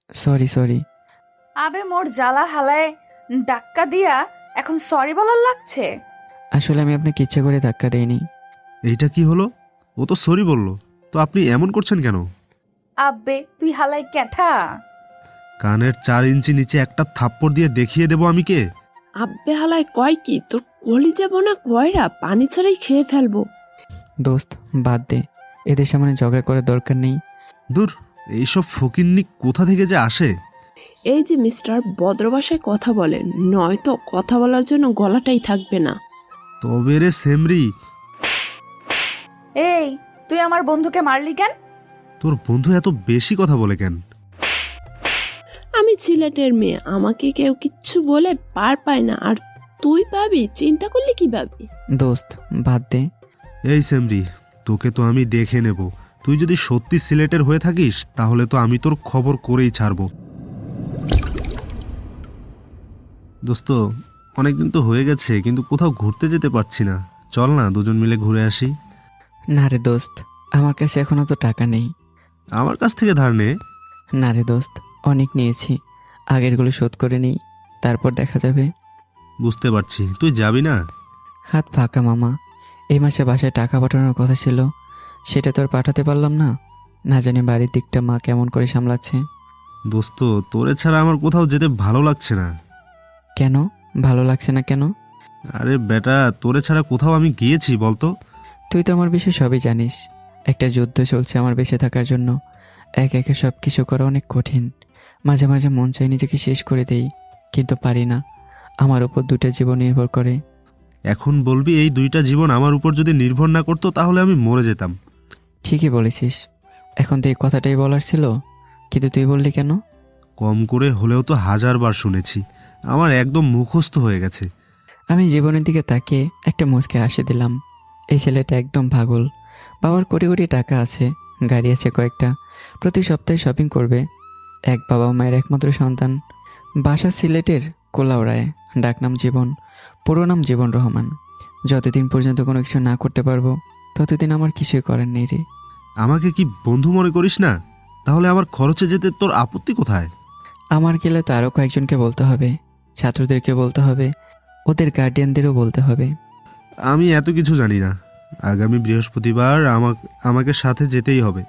Sorry sorry. আবে মোর জ্বালা হালায় ডাক্কা দিয়া এখন সরি বলার লাগছে। আসলে আমি আপনাকে ইচ্ছে করে ধাক্কা দেইনি। এইটা কি হলো? ও তো সরি বলল, তো আপনি এমন করছেন কেন? আব্বে তুই হালায় ক্যাঠা। কানের 4 ইঞ্চি নিচে একটা থাপ্পড় দিয়ে দেখিয়ে দেবো আমি কে। আব্বে হালায় কয় কি, তোর কলি যাবো না কয়রা পানি ছাড়াই খেয়ে ফেলবো। দোস্ত বাদ দে, এদের সামনে ঝগড়া করার দরকার নেই। দূর, এইসব ফকিন্নি কোথা থেকে যে আসে। এই যে মিস্টার, ভদ্র ভাষায় কথা বলেন, নয়তো কথা বলার জন্য গলাটাই থাকবে না। তবে রে সেমরি, এই তুই আমার বন্ধুকে মারলি কেন? তোর বন্ধু এত বেশি কথা বলে কেন? আমি সিলেটের মেয়ে, আমাকে কেউ কিচ্ছু বলে পার পায় না, আর তুই পাবি? চিন্তা করলে কি পাবি? দোস্ত বাদ দে। এই সেমরি, তোকে তো আমি দেখে নেব। তুই যদি সত্যি সিলেটের হয়ে থাকিস তাহলে তো আমি তোর খবর করেই ছাড়বো। দোস্ত, অনেকদিন তো হয়ে গেছে, কিন্তু কোথাও ঘুরতে যেতে পারছি না। চল না দুজন মিলে ঘুরে আসি। না রে দোস্ত, আমার কাছে এখনো তো টাকা নেই। আমার কাছ থেকে ধার নে। না রে দোস্ত, অনেক নিয়েছি, আগেরগুলো শোধ করে নিই, তারপর দেখা যাবে। বুঝতে পারছি, তুই যাবি না। হাত ফাঁকা মামা। এই মাসে বাসায় টাকা পাঠানোর কথা ছিল, সেটা তো আর পাঠাতে পারলাম না। না জানি বাড়ির দিকটা মা কেমন করে সামলাচ্ছে। দোস্ত, তোরে ছাড়া আমার কোথাও যেতে ভালো লাগছে না। কেন ভালো লাগছে না কেন? আরে বেটা, তোরে ছাড়া কোথাও আমি গিয়েছি বলতো? তুই তো আমার বিষয়ে সবই জানিস। একটা যুদ্ধ চলছে আমার বেঁচে থাকার জন্য। একে একে সব কিছু করা অনেক কঠিন। মাঝে মাঝে মন চাই নিজেকে শেষ করে দেই, কিন্তু পারি না। আমার উপর দুটো জীবন নির্ভর করে। এখন বলবি এই 2টা জীবন আমার উপর যদি নির্ভর না করতো তাহলে আমি মরে যেতাম। ঠিকই বলেছিস, এখন তো এই কথাটাই বলার ছিল, কিন্তু তুই বললি কেন? কম করে হলেও তো 1000বার শুনেছি, আমার একদম মুখস্থ হয়ে গেছে। আমি জীবনের দিকে তাকিয়ে একটা মুচকে হাসি দিলাম। এই ছেলেটা একদম পাগল। বাবার কোটি কোটি টাকা আছে, গাড়ি আছে কয়েকটা, প্রতি সপ্তাহে শপিং করবে। এক বাবা মায়ের একমাত্র সন্তান। বাসা সিলেটের কোলাউড়ায়, ডাকনাম জীবন, পুরো নাম জীবন রহমান। যতদিন পর্যন্ত কোনো কিছু না করতে পারবো ততদিন আমার কিছুই করার নেই রে। আমাকে কি বন্ধু মনে করিস না? তাহলে আমার খরচে যেতে তোর আপত্তি কোথায়? আমার গেলে তো আরও কয়েকজনকে বলতে হবে, ছাত্রদেরকে বলতে হবে, ওদের গার্ডিয়ানদেরও বলতে হবে। আমি এত কিছু জানি না। আগামী বৃহস্পতিবার আমাকে সাথে যেতেই হবে।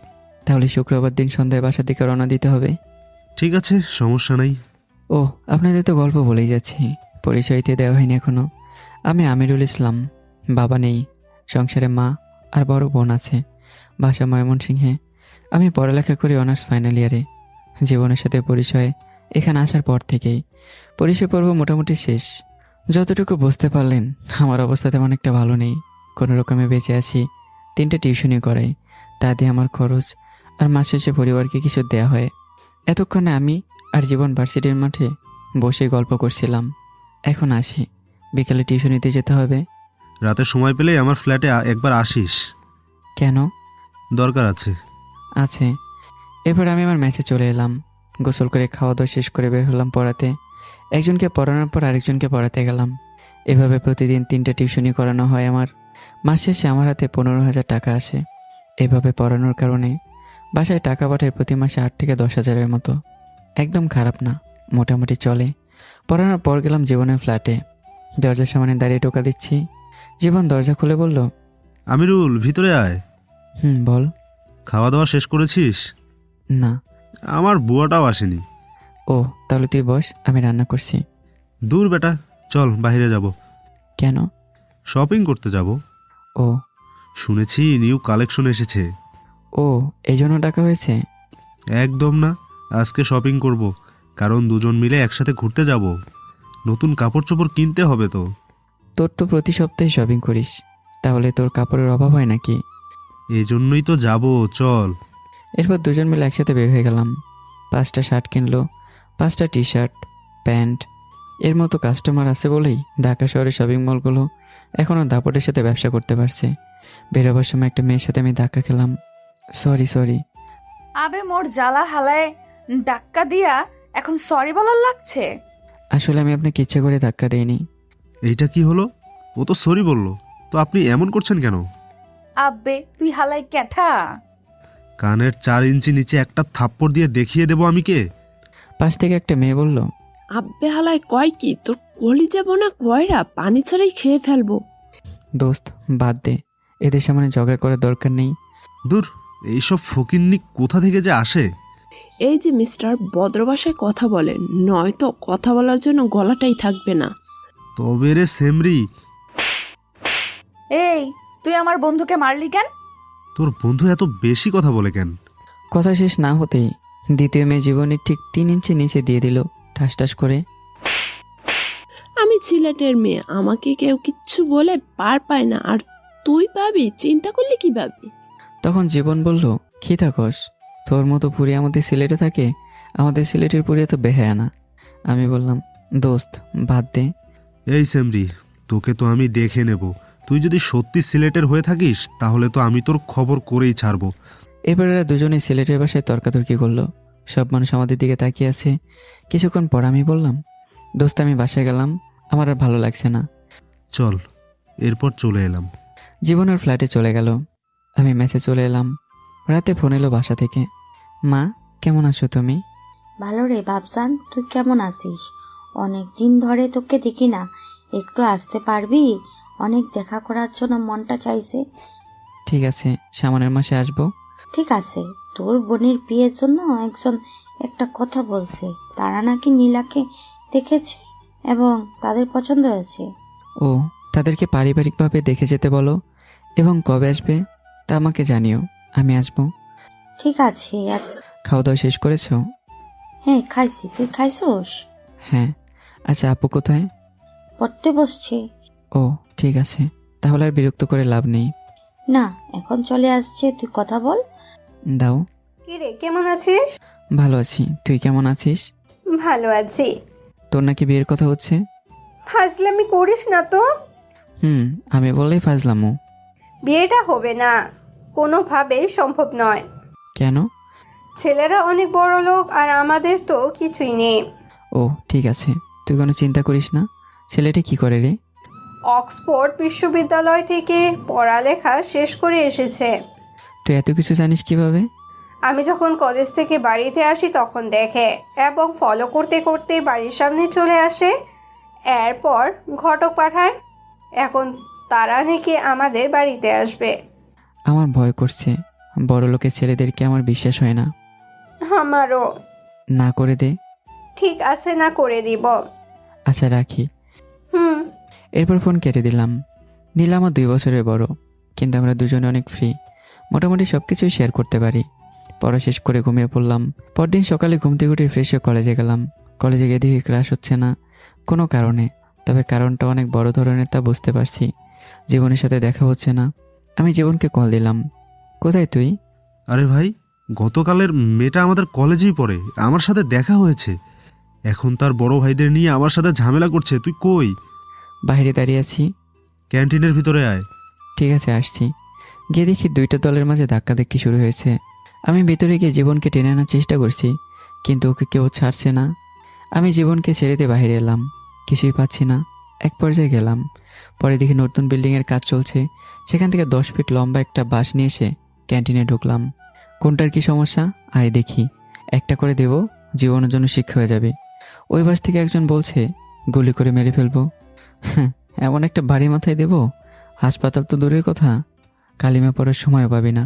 তাহলে শুক্রবার দিন সন্ধ্যায় বাসার দিকে রওনা দিতে হবে। ঠিক আছে, সমস্যা নাই। ও, আপনাদের তো গল্প বলেই যাচ্ছি, পরিচয়তে দেওয়া হয়নি এখনো। আমি আমিরুল ইসলাম। বাবা নেই, সংসারে মা আর বড় বোন আছে। বাসা ময়মনসিংহে। আমি পড়ালেখা করি অনার্স ফাইনাল ইয়ারে। জীবনের সাথে পরিচয় এখানে আসার পর থেকেই। পরিচয় পর্ব মোটামুটি শেষ। যতটুকু বুঝতে পারলেন, আমার অবস্থা তেমন একটা ভালো নেই। কোনো রকমে বেঁচে আছি। 3টে টিউশনি করাই, তা দিয়ে আমার খরচ, আর মাস শেষে পরিবারকে কিছু দেয়া হয়। এতক্ষণে আমি আর জীবন ভার্সিটির মাঠে বসে গল্প করছিলাম। এখন আসি, বিকেলে টিউশনিতে যেতে হবে। রাতে সময় পেলেই আমার ফ্ল্যাটে একবার আসিস। কেন? দরকার আছে। আছে। এরপর আমি আমার ম্যাচে চলে এলাম। গোসল করে খাওয়া দাওয়া শেষ করে বের হলাম পড়াতে। একজনকে পড়ানোর পর আরেকজনকে পড়াতে গেলাম। এভাবে প্রতিদিন 3টে টিউশনি করানো হয় আমার। মাস শেষে আমার হাতে 15,000 টাকা আসে। এভাবে পড়ানোর কারণে বাসায় টাকা পাঠায় প্রতি মাসে 8 থেকে 10,000-এর মতো। একদম খারাপ না, মোটামুটি চলে। পড়ানোর পর গেলাম জীবনের ফ্ল্যাটে। দরজার সামনে দাঁড়িয়ে টোকা দিচ্ছি। জীবন দরজা খুলে বলল, আমিরুল, ভিতরে আয়। বল। খাওয়া দাওয়া শেষ করেছিস? না। আমার বুয়াটাও আসেনি। ও, তাহলে তুই বস, আমি রান্না করছি। দূর বেটা, চল বাইরে যাব। কেন? শপিং করতে যাব। ও। শুনেছি নিউ কালেকশন এসেছে। ও, এই জন্য ডাকা হয়েছে? একদম না, আজকে শপিং করব, কারণ দুজন মিলে একসাথে ঘুরতে যাব। নতুন কাপড় চোপড় কিনতে হবে তো। তোর তো প্রতি সপ্তাহে শপিং করিস, তাহলে তোর কাপড়ের অভাব হয় নাকি? এই জন্যই তো যাব, চল। এরপর দুজন মিলে একসাথে বের হয়ে গেলাম। 5টা শার্ট কিনলো, 5টা টি শার্ট, প্যান্ট। এর মতো কাস্টমার আছে বলেই ঢাকা শহরের শপিং মলগুলো এখনও দাপটের সাথে ব্যবসা করতে পারছে। বেরোবার সময় একটা মেয়ের সাথে আমি ধাক্কা খেলাম। Sorry sorry. আবে মোর জ্বালা হালায় ডাক্কা দিয়া এখন সরি বলার লাগছে। আসলে আমি আপনাকে ইচ্ছে করে ধাক্কা দেইনি। এইটা কি হলো? ও তো সরি বলল, তো আপনি এমন করছেন কেন? আব্বে তুই হালায় ক্যাঠা। কানের 4 ইঞ্চি নিচে একটা থাপ্পড় দিয়ে দেখিয়ে দেবো আমি কে। পাশ থেকে একটা মেয়ে বলল, আব্বে হালায় কয় কি, তোর কলি যাবো না কয়রা পানি ছাড়াই খেয়ে ফেলবো। দোস্ত বাদ দে, এদের সামনে ঝগড়া করার দরকার নেই। দূর, এইসব ফকিন্নি কোথা থেকে যে আসে। এই যে মিস্টার, ভদ্র ভাষায় কথা বলেন, নয়তো কথা বলার জন্য গলাটাই থাকবে না। তবে রে সেমরি, এই, তুই আমার বন্ধুকে মারলি কেন? তোর বন্ধু এত বেশি কথা বলে কেন? কথা শেষ না হতেই দ্বিতীয় মেয়ে জীবনের ঠিক 3 ইঞ্চি নিচে দিয়ে দিল ঠাস ঠাস করে। আমি সিলেটের মেয়ে, আমাকে কেউ কিচ্ছু বলে পার পায় না, আর তুই পাবি, চিন্তা করলে কি পাবি। তখন জীবন বলল, কি থাকস, তোর মতো পুরি আমাদের সিলেটে থাকে? আমাদের সিলেটের পুরি তো বেহায়া না। আমি বললাম, দোস্ত বাদ দে। এই সেমরি, তোকে তো আমি দেখে নেব। তুই যদি সত্যি সিলেটের হয়ে থাকিস তাহলে তো আমি তোর খবর করেই ছাড়বো। এরপর এরা দুজনেই সিলেটের বাসায় তর্কাতর্কি করলো। সব মানুষ আমাদের দিকে তাকিয়ে আছে। কিছুক্ষণ পর আমি বললাম, দোস্ত আমি বাসায় গেলাম, আমার আর ভালো লাগছে না। চল। এরপর চলে এলাম। জীবনের ফ্ল্যাটে চলে গেল। আমি মেসে চলে এলাম। রাতে ফোন এলো বাসা থেকে। মা, কেমন আছো তুমি? ভালো রে বাবজান, তুই কেমন আছিস? অনেক দিন ধরে তোকে দেখি না, একটু আসতে পারবি? অনেক দেখা করার জন্য মনটা চাইছে। ঠিক আছে, সামনের মাসে আসবো। ঠিক আছে, তোর বোনের বিয়ের জন্য একজন একটা কথা বলছে, তারা নাকি নীলাকে দেখেছে এবং তাদের পছন্দ হয়েছে। ও, তাদেরকে পারিবারিকভাবে দেখে যেতে বলো এবং কবে আসবে তা আমাকে জানিও, আমি আসবো। ঠিক আছে। খাওয়া দাওয়া শেষ করেছো? হ্যাঁ খাইছি, তুই খাইছোস? হ্যাঁ। আচ্ছা, আপু কোথায়? পড়তে বসছে। ও ঠিক আছে, তাহলে আর বিরক্ত করে লাভ নেই। না, এখন চলে আসছে, তুই কথা বল। দাও। কিরে, কেমন আছিস? ভালো আছি, তুই কেমন আছিস? ভালো আছি। তোর নাকি বিয়ের কথা হচ্ছে? ফাজলামি করিস না তো। আমি বললেই ফাজলামো। বিয়েটা হবে না, কোনোভাবেই সম্ভব নয়। কেন? ছেলেরা অনেক বড় লোক আর আমাদের তো কিছুই নেই। ও ঠিক আছে, তুই কোনো চিন্তা করিস না। ছেলেটা কি করে রে? অক্সফোর্ড বিশ্ববিদ্যালয় থেকে পড়ালেখা শেষ করে এসেছে। তুই এত কিছু জানিস কিভাবে? আমি যখন কলেজ থেকে বাড়িতে আসি তখন দেখে এবং ফলো করতে করতে বাড়ির সামনে চলে আসে। এরপর ঘটক পাঠায়। এখন তারা নাকি আমাদের বাড়িতে আসবে। আমার ভয় করছে, বড় লোকের ছেলেদেরকে আমার বিশ্বাস হয় না। আমারও। না করে দে। ঠিক আছে, না করে দিব। আচ্ছা রাখি। হুম। এরপর ফোন কেটে দিলাম। নীলা আমার 2 বছরের বড়, কিন্তু আমরা দুজনে অনেক ফ্রি, মোটামুটি সব কিছুই শেয়ার করতে পারি। পড়া শেষ করে ঘুমিয়ে পড়লাম। পরদিন সকালে ঘুম থেকে উঠে ফ্রেশ হয়ে কলেজে গেলাম। কলেজে গিয়ে দেখি ক্লাস হচ্ছে না কোনো কারণে, তবে কারণটা অনেক বড় ধরনের তা বুঝতে পারছি। জীবনের সাথে দেখা হচ্ছে না। আমি জীবনকে কল দিলাম, কোথায় তুই? আরে ভাই, গতকালের মেয়েটা আমাদের কলেজেই পড়ে, আমার সাথে দেখা হয়েছে। এখন তার বড় ভাইদের নিয়ে আমার সাথে ঝামেলা করছে। তুই কই? বাইরে দাঁড়িয়ে আছি। ক্যান্টিনের ভিতরে আয়। ঠিক আছে, আসছি। গিয়ে দেখি 2টা দলের মাঝে ধাক্কাধাক্কি শুরু হয়েছে। আমি ভিতরে গিয়ে জীবনকে টেনে আনার চেষ্টা করছি, কিন্তু ওকে কেউ ছাড়ছে না। আমি জীবনকে ছেড়ে দিয়ে বাইরে এলাম, কিছুই পাচ্ছি না। এক পর্যায়ে গেলাম, পরে দেখি নতুন বিল্ডিংয়ের কাজ চলছে। সেখান থেকে 10 ফিট লম্বা একটা বাঁশ নিয়ে এসে ক্যান্টিনে ঢুকলাম। কোনটার কি সমস্যা আয় দেখি, একটা করে দেব, জীবনের জন্য শিক্ষা হয়ে যাবে। ওই বাস থেকে একজন বলছে গুলি করে মেরে ফেলবো। এমন একটা বাড়ি মাথায় দেব, হাসপাতাল তো দূরের কথা, কালিমা পড়ার সময় পাবি না।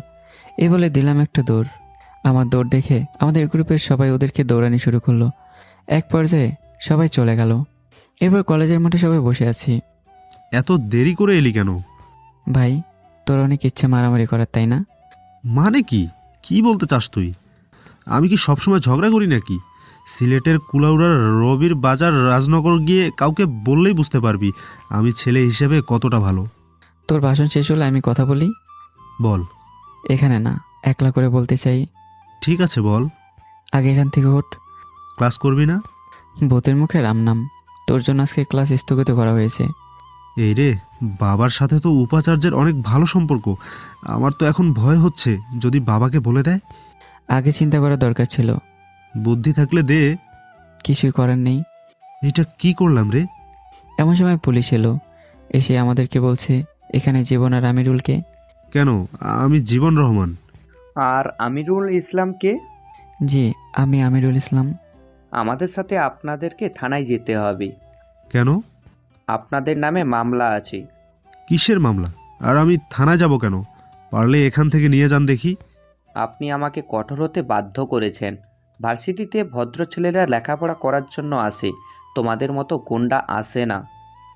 এ বলে দিলাম একটা দৌড়। আমার দৌড় দেখে আমাদের গ্রুপের সবাই ওদেরকে দৌড়ানি শুরু করলো। এক পর্যায়ে সবাই চলে গেল। এরপর কলেজের মাঠে সবাই বসে আছি। এত দেরি করে এলি কেন? ভাই, তোর অনেক ইচ্ছে মারামারি করার, তাই না? মানে কি কি বলতে চাস তুই? আমি কি সবসময় ঝগড়া করি নাকি? সিলেটের কুলাউড়ার রবির বাজার রাজনগর গিয়ে কাউকে বললেই বুঝতে পারবি আমি ছেলে হিসেবে কতটা ভালো। তোর ভাষণ শেষ হলে আমি কথা বলি। বল। এখানে না, একলা করে বলতে চাই। ঠিক আছে বল। আগে এখান থেকে ওঠ। ক্লাস করবি না? ভূতের মুখে রাম নাম, তোর জন্য আজকে ক্লাস স্থগিত করা হয়েছে। এই রে, বাবার সাথে তো উপাচার্যের অনেক ভালো সম্পর্ক। আমার তো এখন ভয় হচ্ছে যদি বাবাকে বলে দেয়। আগে চিন্তা করার দরকার ছিল। বুদ্ধি থাকলে দে। কিছুই করার নেই। এটা কি করলাম রে? এমন সময় পুলিশ এলো, এসে আমাদেরকে বলছে এখানে জীবন আর আমিরুলকে। কেন? আমি জীবন রহমান। আর আমিরুল ইসলামকে? জি, আমি আমিরুল ইসলাম। আমাদের সাথে আপনাদেরকে থানায় যেতে হবে। কেন? আপনাদের নামে মামলা আছে। কিসের মামলা? আর আমি থানায় যাব কেন? পারলে এখান থেকে নিয়ে যান দেখি। আপনি আমাকে কঠোর হতে বাধ্য করেছেন। ভার্সিটিতে ভদ্র ছেলেরা লেখাপড়া করার জন্য আসে, তোমাদের মতো গুন্ডা আসে না।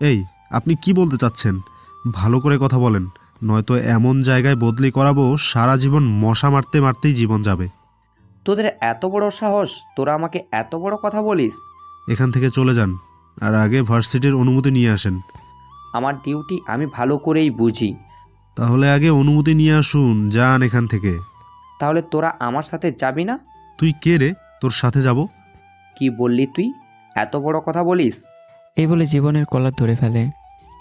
এই, আপনি কি বলতে চাচ্ছেন? ভালো করে কথা বলেন, নয়তো এমন জায়গায় বদলি করাবো সারা জীবন মশা মারতে মারতেই জীবন যাবে। তোদের এত বড় সাহস, তোরা আমাকে এত বড় কথা বলিস? এখান থেকে চলে যান, আর আগে ভার্সিটির অনুমতি নিয়ে আসেন। আমার ডিউটি আমি ভালো করেই বুঝি। তাহলে আগে অনুমতি নিয়ে আসুন, যান এখান থেকে। তাহলে তোরা আমার সাথে যাবি না? তুই কে রে, তোর সাথে যাব? কি বললি তুই? এত বড় কথা বলিস? এই বলে জীবনের কলার ধরে ফেলে।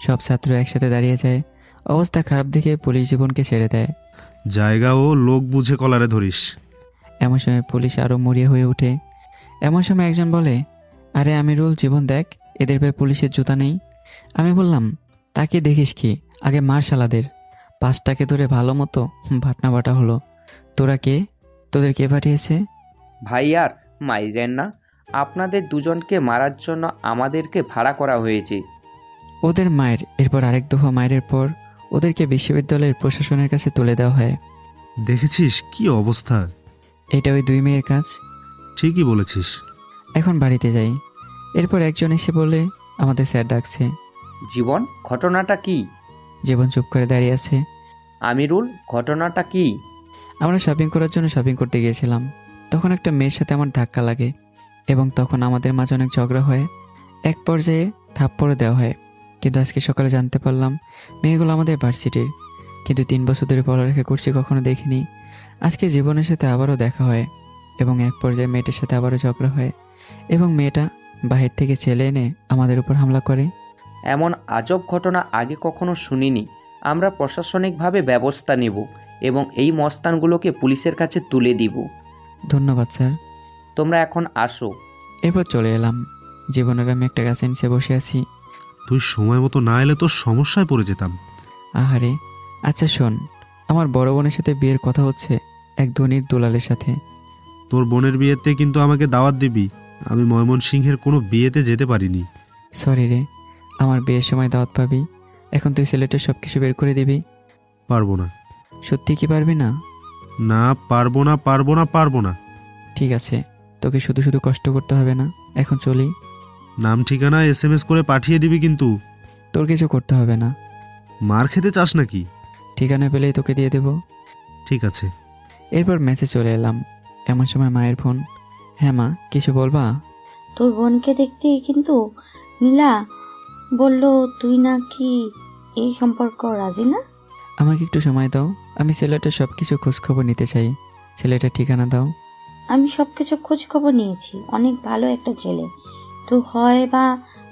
সব ছাত্র একসাথে দাঁড়িয়ে যায়। অবস্থা খারাপ দেখে পুলিশ জীবনকে ছেড়ে দেয়। জায়গা ও লোক বুঝে কলারে ধরিস। এমন সময় পুলিশ আরও মরিয়া হয়ে ওঠে। এমন সময় একজন বলে, আরে আমিরুল, জীবন দেখ, এদের পায়ে পুলিশের জুতা নেই। আমি বললাম, তাকে দেখিস কি, আগে মার শালাদের। পাঁচটাকে ধরে ভালো মতো ভাটনা বাটা হলো। তোরা কে? তোদের কে পাঠিয়েছে? ভাই আর মাইরেন না, আপনাদের দুজনকে মারার জন্য আমাদেরকে ভাড়া করা হয়েছে। ওদের মায়ের এরপর আরেক দফা মায়ের পর ওদেরকে বিশ্ববিদ্যালয়ের প্রশাসনের কাছে তুলে দেওয়া হয়। দেখেছিস কি অবস্থা? এটা ওই দুই মেয়ের কাজ। ঠিকই বলেছিস। এখন বাড়িতে যাই। এরপর একজন এসে বলে, আমাদের স্যার ডাকছে। জীবন, ঘটনাটা কি? জীবন চুপ করে দাঁড়িয়ে আছে। আমিরুল, ঘটনাটা কি? আমরা শপিং করার জন্য শপিং করতে গিয়েছিলাম। তখন একটা মেয়ের সাথে আমার ধাক্কা লাগে এবং তখন আমাদের মাঝে অনেক ঝগড়া হয়। এক পর্যায়ে থাপ্পড় দেওয়া হয়। কিন্তু আজকে সকালে জানতে পারলাম মেয়েগুলো আমাদের ভার্সিটির, কিন্তু 3 বছর ধরে পড়ালেখা করছি, কখনো দেখিনি। আজকে জীবনের সাথে আবারও দেখা হয় এবং এক পর্যায়ে মেয়েটার সাথে আবারও ঝগড়া হয় এবং মেয়েটা বাহির থেকে ছেলে এনে আমাদের উপর হামলা করে। এমন আজব ঘটনা আগে কখনো শুনিনি। আমরা প্রশাসনিকভাবে ব্যবস্থা নেব এবং এই মস্তানগুলোকে পুলিশের কাছে তুলে দিব। ধন্যবাদ স্যার। তোমরা এখন আসো। এরপর চলে এলাম। জীবনের আমি একটা গাছের নিচে বসে আছি। তুই সময় মতো না এলে তো সমস্যায় পড়ে যেতাম। আহারে, আচ্ছা শোন, আমার বড় বোনের সাথে বিয়ের কথা হচ্ছে এক ধনীর দুলালের সাথে। তোর বোনের বিয়েতে কিন্তু আমাকে দাওয়াত দিবি। আমি ময়মনসিংহের কোনো বিয়েতে যেতে পারিনি। সরি রে, আমার বিয়ের সময় দাওয়াত পাবি। এখন তুই সিলেটের সব কিছু বের করে দিবি। পারবো না। সত্যি কি পারবি না? না, পারবো না, পারবো না, পারবো না। ঠিক আছে, তোকে শুধু শুধু কষ্ট করতে হবে না, এখন চলি। নাম ঠিকানা SMS করে পাঠিয়ে দিবি কিন্তু। তোর কিছু করতে হবে না। মার খেতে চাস নাকি? ঠিকানা পেলেই তোকে দিয়ে দেব। ঠিক আছে। এরপর ম্যাচে চলে এলাম। এমন সময় মায়ের ফোন। হ্যাঁ মা, কিছু বলবা? তোর বোনকে দেখতে কিন্তু নীলা বলল তুই নাকি এই সম্পর্ক রাজি না। আমাকে একটু সময় দাও, আমি সিলেটের সব কিছু খোঁজখবর নিতে চাই। সিলেটের ঠিকানা দাও। আমি সবকিছু খোঁজ খবর নিয়েছি, অনেক ভালো একটা ছেলে। তুই হয় বা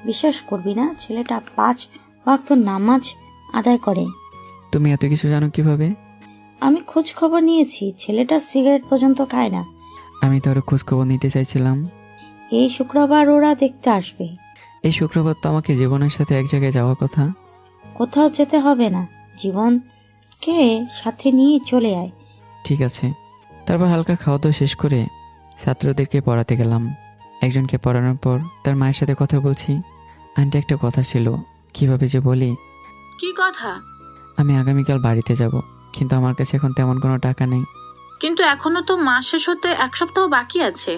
বিশ্বাস করবি না, ছেলেটা 5 ওয়াক্ত নামাজ আদায় করে। তুমি এত কিছু জানো কিভাবে? আমি খোঁজ খবর নিয়েছি, ছেলেটা সিগারেট পর্যন্ত খায় না। আমি তো আরও খোঁজখবর নিতে চাইছিলাম। এই শুক্রবার ওরা দেখতে আসবে। এই শুক্রবার তো আমাকে জীবনের সাথে এক জায়গায় যাওয়ার কথা। কোথাও যেতে হবে না, জীবনকে সাথে নিয়ে চলে আয়। ঠিক আছে। তারপর হালকা খাওয়া দাওয়া শেষ করে ছাত্রদেরকে পড়াতে গেলাম। একজনকে পড়ানোর পর তার মায়ের সাথে কথা বলছি। আন্টি, একটা কথা ছিল, কিভাবে যে বলি। কি কথা? আমি আগামীকাল বাড়িতে যাব, কিন্তু আমার কাছে এখন তেমন কোনো টাকা নেই। কিন্তু এখনো তো মাস শেষ হতে 1 সপ্তাহ বাকি আছে।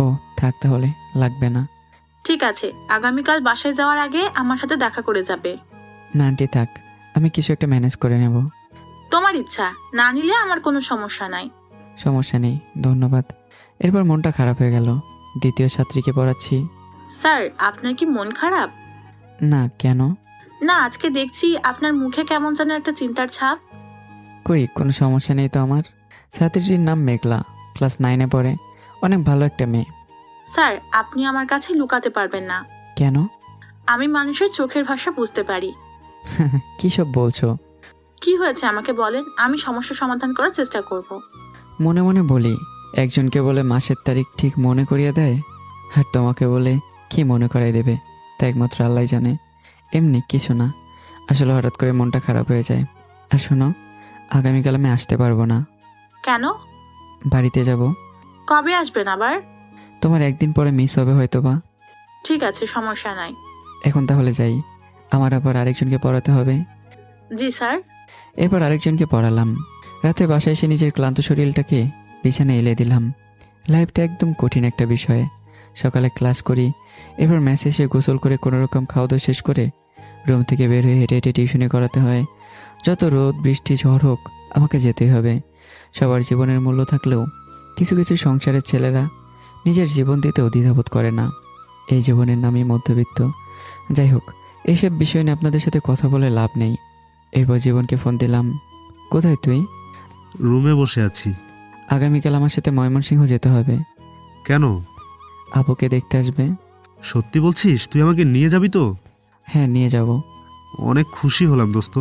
ও থাক, তাহলে লাগবে না। ঠিক আছে, আগামীকাল বাসায় যাওয়ার আগে আমার সাথে দেখা করে যাবে। না আন্টি থাক, আমি কিছু একটা ম্যানেজ করে নেব। তোমার ইচ্ছা, না নিলে আমার কোনো সমস্যা নাই। সমস্যা নেই, ধন্যবাদ। এরপর মনটা খারাপ হয়ে গেল। দ্বিতীয় ছাত্রীকে পড়াচ্ছি। স্যার, আপনার কি মন খারাপ? না, কেন? না, আজকে দেখছি আপনার মুখে কেমন যেন একটা চিন্তার ছাপ। কই, কোনো সমস্যা নেই তো আমার। ছাত্রীটির নাম মেঘলা, ক্লাস 9-এ পড়ে, অনেক ভালো একটা মেয়ে। স্যার, আপনি আমার কাছে লুকাতে পারবেন না। কেন? আমি মানুষের চোখের ভাষা বুঝতে পারি। কী সব বলছো? কি হয়েছে আমাকে বলেন, আমি সমস্যা সমাধান করার চেষ্টা করব। মনে মনে বলি, একজনকে বলে মাসের তারিখ ঠিক মনে করিয়ে দেয়, আর তোমাকে বলে কি মনে করাই দেবে তা একমাত্র আল্লাহ জানে। এমনি কিছু না, আসলে হঠাৎ করে মনটা খারাপ হয়ে যায়। আর শোনো, আগামীকাল আমি আসতে পারবো না। কেন? বাড়িতে যাব। কবে আসবেন আবার? তোমার একদিন পরে মিস হবে হয়তো বা। ঠিক আছে, সমস্যা নাই। এখন তাহলে যাই, আমার আবার আরেকজনকে পড়াতে হবে। জি স্যার। এরপর আরেকজনকে পড়ালাম। রাতে বাসায় এসে নিজের ক্লান্ত শরীরটাকে বিছানায় এলে দিলাম। লাইফটা একদম কঠিন একটা বিষয়। সকালে ক্লাস করি, এরপর ম্যাচ এসে গোসল করে কোনোরকম খাওয়া দাওয়া শেষ করে রুম থেকে বের হয়ে হেঁটে হেঁটে টিউশনে করাতে হয়। যত রোদ বৃষ্টি ঝড় হোক আমাকে যেতেই হবে। সবার জীবনের মূল্য থাকলেও কিছু কিছু সংসারের ছেলেরা নিজের জীবন দিতেও দ্বিধাবোধ করে না। এই জীবনের নামই মধ্যবিত্ত। যাই হোক, এইসব বিষয় নিয়ে আপনাদের সাথে কথা বলে লাভ নেই। এরপর জীবনকে ফোন দিলাম। কোথায় তুই? রুমে বসে আছি। আগামীকাল আমার সাথে ময়মনসিংহ যেতে হবে। কেন? আপুকে দেখতে আসবে। সত্যি বলছিস? তুই আমাকে নিয়ে যাবি তো? হ্যাঁ, নিয়ে যাব। অনেক খুশি হলাম দোস্ত।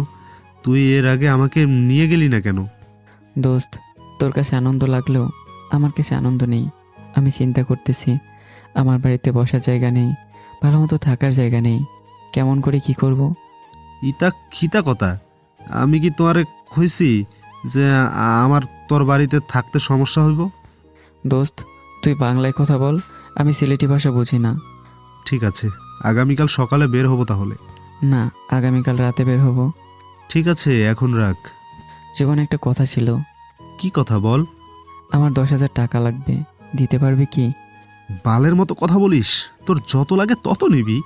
তুই এর আগে আমাকে নিয়ে গেলি না কেন? দোস্ত, তোর কাছে আনন্দ লাগলেও আমার কাছে আনন্দ নেই। আমি চিন্তা করতেছি, আমার বাড়িতে বসার জায়গা নেই, ভালো মতো থাকার জায়গা নেই। কেমন করে কি করব? ইতা খিতা কথা। আমি কি তোমারে কইছি যে আমার তোর বাড়িতে থাকতে সমস্যা হইব? দোস্ত, তুই বাংলায় কথা বল, আমি সিলেটি ভাষা বুঝি না। ঠিক আছে, আগামীকাল সকালে বের হব তাহলে। না, আগামীকাল রাতে বের হব। ঠিক আছে, এখন রাখ। জীবনে একটা কথা ছিল। কি কথা বল? আমার 10,000 টাকা লাগবে, দিতে পারবি কি? বালের মতো কথা বলিস। তোর যত লাগে তত নিবি।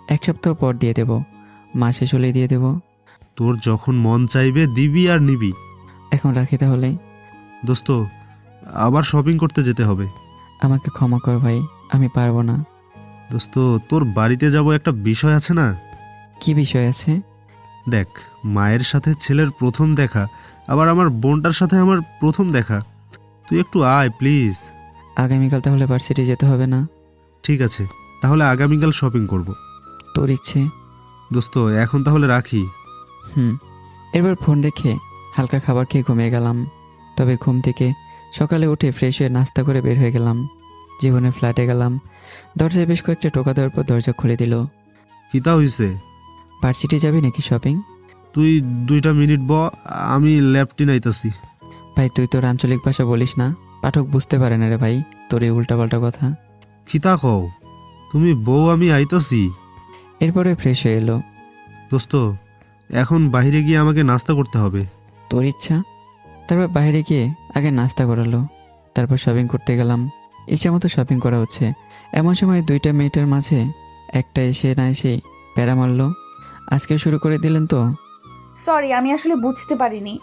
1 সপ্তাহ পর দিয়ে দেব, মাসে চলে দিয়ে দেব। তোর যখন মন চাইবে দিবি আর নিবি। এখন রাখি তাহলে। দোস্ত, আবার শপিং করতে যেতে হবে। আমাকে ক্ষমা কর ভাই, আমি পারবো না। দোস্ত, তোর বাড়িতে যাব, একটা বিষয় আছে না? কি বিষয় আছে? দেখ, মায়ের সাথে ছেলের প্রথম দেখা, আবার আমার বোনটার সাথে আমার প্রথম দেখা। তুই একটু আয় প্লিজ। আগামীকাল তাহলে ভার্সিটি যেতে হবে না? ঠিক আছে, তাহলে আগামীকাল শপিং করব। তোর ইচ্ছে। দোস্ত, এখন তাহলে রাখি। এরপর ফোন রেখে হালকা খাবার খেয়ে ঘুমিয়ে গেলাম। তবে ঘুম থেকে সকালে উঠে ফ্রেশ হয়ে নাস্তা করে বের হয়ে গেলাম। জীবনের ফ্ল্যাটে গেলাম। দরজায় বেশ কয়েকটা টোকা দেওয়ার পর দরজা খুলে দিল। কিতা হইছে? ভার্সিটি যাবি নাকি শপিং? তুই 2টা মিনিট আমি ল্যাপটিন আইতাছি। ভাই, তুই তোর আঞ্চলিক ভাষা বলিস না, পাঠক বুঝতে পারে না রে ভাই তোর এই উল্টাপাল্টা কথা। কিতা কও? তুমি বউ, আমি আইতাছি। এরপরে ফ্রেশ হয়ে এলো। দোস্ত, এখন বাইরে গিয়ে আমাকে নাস্তা করতে হবে। তোর ইচ্ছা। তারপর বাইরে গিয়ে আগে নাস্তা করালো, তারপর শপিং করতে গেলাম। ইচ্ছা মতো শপিং করা হচ্ছে, এমন সময় 2টা মেয়েটার মাঝে একটা এসে না এসে প্যারা মারলো। আজকে শুরু করে দিলেন তো? সরি, আমি আসলে বুঝতে পারিনি।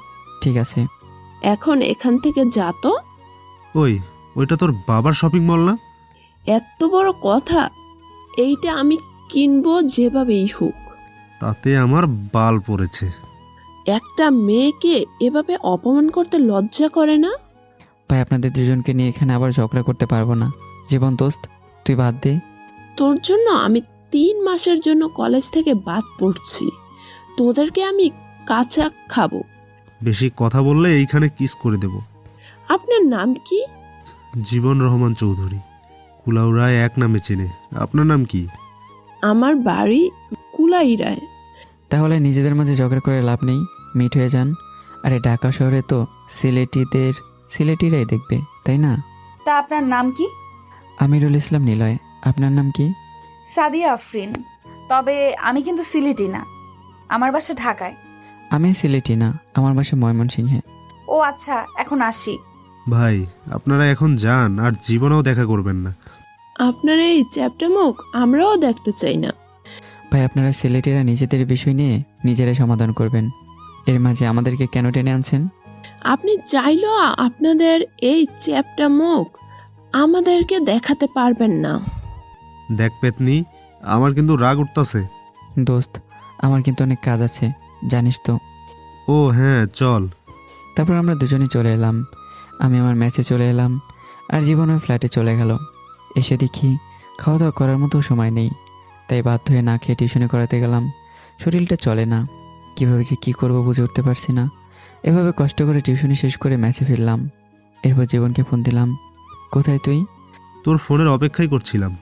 ঠিক আছে। এখন এখান থেকে যা তো। ওইটা তোর বাবার শপিং মল না? এত বড় কথা, এইটা আমি কিনবো যেভাবেই হোক। তাতে আমার বাল পড়েছে। একটা মেয়েকে এভাবে অপমান করতে লজ্জা করে না? ভাই, আপনাদের দুজনকে নিয়ে এখানে আবার ঝগড়া করতে পারবো না। জীবন দোস্ত, তুই বাদ দে। তোর জন্য আমি 3 মাসের জন্য কলেজ থেকে বাদ পড়ছি। তোদেরকে আমি কাঁচা খাবো। বেশি কথা বললে এইখানে কিস করে দেব। আপনার নাম কি? জীবন রহমান চৌধুরী। কুলাউড়ায় এক নামে চেনে। আপনার নাম কি? আমার বাড়ি কুলাইরায়। তাহলে নিজেদের মাঝে ঝগড়া করে লাভ নেই, মিট হয়ে যান। আরে ঢাকা শহরে তো সিলেটিরাই দেখবে, তাই না? তা আপনার নাম কি? আমিরুল ইসলাম নিলয়। আপনার নাম কি? সাদিয়া আফরিন। তবে আমি কিন্তু সিলেটি না, আমার বাসা ঢাকায়। আমি সিলেটি না, আমার বাসা ময়মনসিংহে। ও আচ্ছা, এখন আসি। ভাই, আপনারা এখন যান, আর জীবনেও দেখা করবেন না। আপনার এই চ্যাপ্টা মুখ আমরাও দেখতে চাই না। ভাই, আপনারা সিলেটিরা নিজেদের বিষয় নিয়ে নিজেরাই সমাধান করবেন, এর মাঝে আমাদেরকে কেন টেনে আনছেন? আপনি চাইলেও আপনাদের এই চ্যাপ্টা মুখ আমাদেরকে দেখাতে পারবেন না। দেখ পেতনি, আমার কিন্তু রাগ উঠতাছে। দোস্ত, আমার কিন্তু অনেক কাজ আছে, জানিস তো। ও হ্যাঁ, চল। তারপর আমরা দুজনেই চলে এলাম। আমি আমার ম্যাচে চলে এলাম, আর জীবনের ফ্ল্যাটে চলে গেল। এসে দেখি খাওয়া দাওয়া করার মতো সময় নেই, তাই বাধ্য হয়ে না খেয়ে টিউশনে করাতে গেলাম। শরীরটা চলে না, কীভাবে যে কী করবো বুঝে উঠতে পারছি না। এভাবে কষ্ট করে টিউশনি শেষ করে ম্যাচে ফিরলাম। এরপর জীবনকে ফোন দিলাম। কোথায় তুই? তোর ফোনের অপেক্ষাই করছিলাম।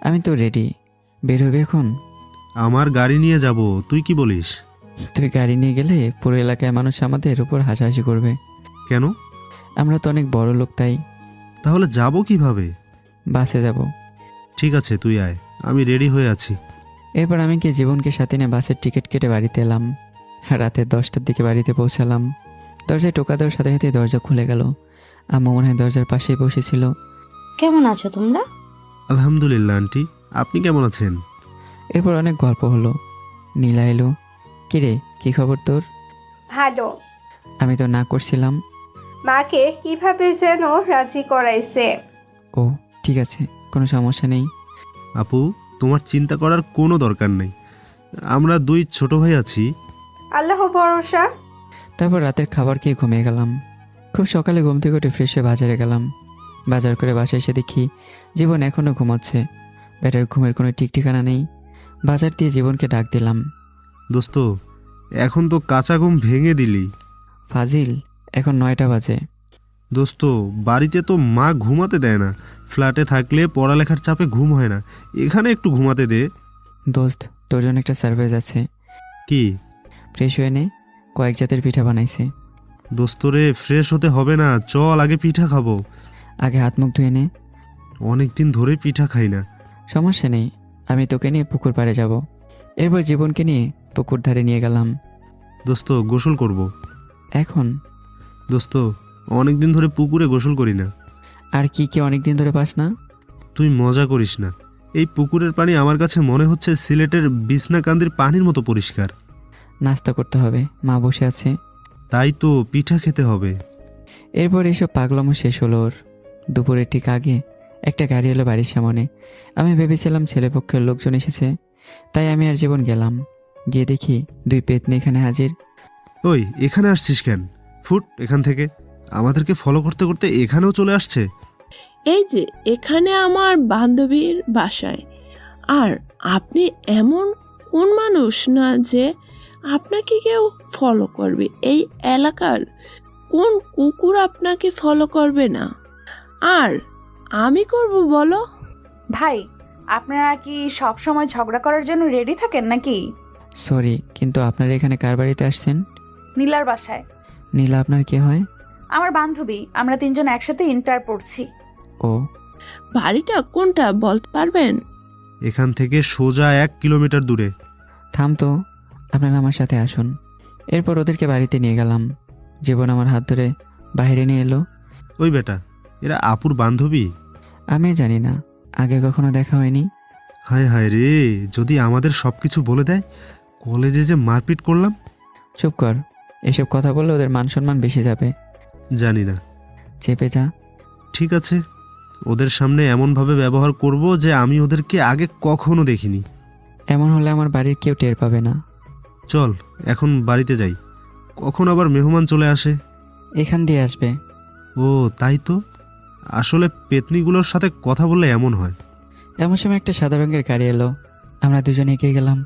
আমি তো রেডি, বের হবি এখন? আমার গাড়ি নিয়ে যাব, তুই কি বলিস? তুই গাড়ি নিয়ে গেলে পুরো এলাকায় মানুষ আমাদের উপর হাসাহাসি করবে। কেন? আমরা তো অনেক বড় লোক, তাই। তাহলে যাব কিভাবে? বাসে যাব। ঠিক আছে, তুই আয়, আমি রেডি হয়ে আছি। এরপর আমি কি জীবনকে সাথে নিয়ে বাসের টিকিট কেটে বাড়িতে এলাম। রাতে 10টার দিকে বাড়িতে পৌঁছালাম। দরজায় টোকা দেওয়ার সাথে সাথে দরজা খুলে গেল। আম্মা মনে হয় দরজার পাশেই বসেছিল। কেমন আছো তোমরা? আলহামদুলিল্লাহ আন্টি, আপনি কেমন আছেন? এরপর অনেক গল্প হলো। নীলা এলো। কিরে, কি খবর তোর? ভালো। আমি তো না করছিলাম। মাকে কিভাবে যেন রাজি করাইছে। ও ঠিক আছে, কোনো সমস্যা নেই। আপু, তোমার চিন্তা করার কোনো দরকার নেই, আমরা দুই ছোট ভাই আছি। আল্লাহ ভরসা। তারপর রাতের খাবার খেয়ে ঘুমিয়ে গেলাম। খুব সকালে ঘুম থেকে উঠে ফ্রেশ হয়ে বাজারে গেলাম। বাজার করে বাসায় এসে দেখি জীবন এখনও ঘুমাচ্ছে। বেটার ঘুমের কোনো ঠিক ঠিকানা নেই। বাজার দিয়ে জীবনকে ডাক দিলাম। দোস্ত, এখন তো কাঁচা ঘুম ভেঙে দিলি। ফাজিল, এখন 9টা বাজে। দোস্ত, বাড়িতে তো মা ঘুমাতে দেয় না, ফ্ল্যাটে থাকলে পড়ালেখার চাপে ঘুম হয় না, এখানে একটু ঘুমাতে দে। দোস্ত, তোর জন্য একটা সারপ্রাইজ আছে। কি? ফ্রেশ হয়ে নে, কয়েক জাতের পিঠা বানাইছে। দোস্ত রে, ফ্রেশ হতে হবে না, চল আগে পিঠা খাবো। আগে হাত মুখ ধুয়ে নে। অনেক দিন ধরে পিঠা খাই না। সমস্যা নেই, আমি তোকে নিয়ে পুকুর পাড়ে যাব। এরপর জীবনকে নিয়ে পুকুর ধারে নিয়ে গেলাম। দোস্ত, গোসল করব। এখন? দোস্ত, অনেক দিন ধরে পুকুরে গোসল করি না। আর কি কি অনেক দিন ধরে পাস না? তুই মজা করিস না, এই পুকুরের পানি আমার কাছে মনে হচ্ছে সিলেটের বিছনাকান্দির পানির মতো পরিষ্কার। নাস্তা করতে হবে, মা বসে আছে। তাই তো, পিঠা খেতে হবে। এরপর এসব পাগলামো শেষ হলো ওর। দুপুরের ঠিক আগে একটা গাড়ি এলো বাড়ির সামনে। আমি ভেবেছিলাম ছেলেপক্ষের লোকজন এসেছে, তাই আমি আর জীবন গেলাম। গিয়ে দেখি 2 পেতনি এখানে হাজির। ওই, এখানে আসছিস কেন? ফুট এখান থেকে, আমাদেরকে ফলো করতে করতে এখানেও চলে আসছে। এই যে এখানে আমার বান্ধবীর বাসায়, আর আপনি এমন কোন মানুষ না যে আপনাকে কেউ ফলো করবে? এই এলাকার কোন কুকুর আপনাকে ফলো করবে না? আর আমি করব বলো? ভাই, আপনারা কি সব সময় ঝগড়া করার জন্য রেডি থাকেন নাকি? সরি, কিন্তু আপনারা এখানে কার বাড়িতে আসছেন? নীলার বাসায়। নীলা আপনার কে হয়? আমার বান্ধবী, আমরা 3 জন একসাথে ইন্টার পড়ছি। ও, বাড়িটা কোনটা বলতে পারবেন? এখান থেকে সোজা 1 কিলোমিটার দূরে। থাম তো, আপনারা আমার সাথে আসুন। এরপর ওদেরকে বাড়িতে নিয়ে গেলাম। জীবন আমার হাত ধরে বাইরে নিয়ে এলো। ওই বেটা, এরা আপুর বান্ধবী? আমি জানি না, আগে কখনো দেখা হয়নি। হায় হায় রে, যদি আমাদের সব কিছু বলে দেয়, কলেজে যে মারপিট করলাম। চুপ কর, এসব কথা বললে ওদের মান সম্মান বেশি যাবে। জানি না। চেপে যা। ঠিক আছে, ওদের সামনে এমনভাবে ব্যবহার করব যে আমি ওদেরকে আগে কখনো দেখিনি। এমন হলে আমার বাড়ির কেউ টের পাবে না। চল এখন বাড়িতে যাই, কখন আবার মেহমান চলে আসে। এখান দিয়ে আসবে। ও তাই তো, আসলে পেতনিগুলোর সাথে কথা বললে এমন হয়। এমন সময় একটা সাদা রঙের গাড়ি এলো। আমরা দুজনে এগিয়ে গেলাম।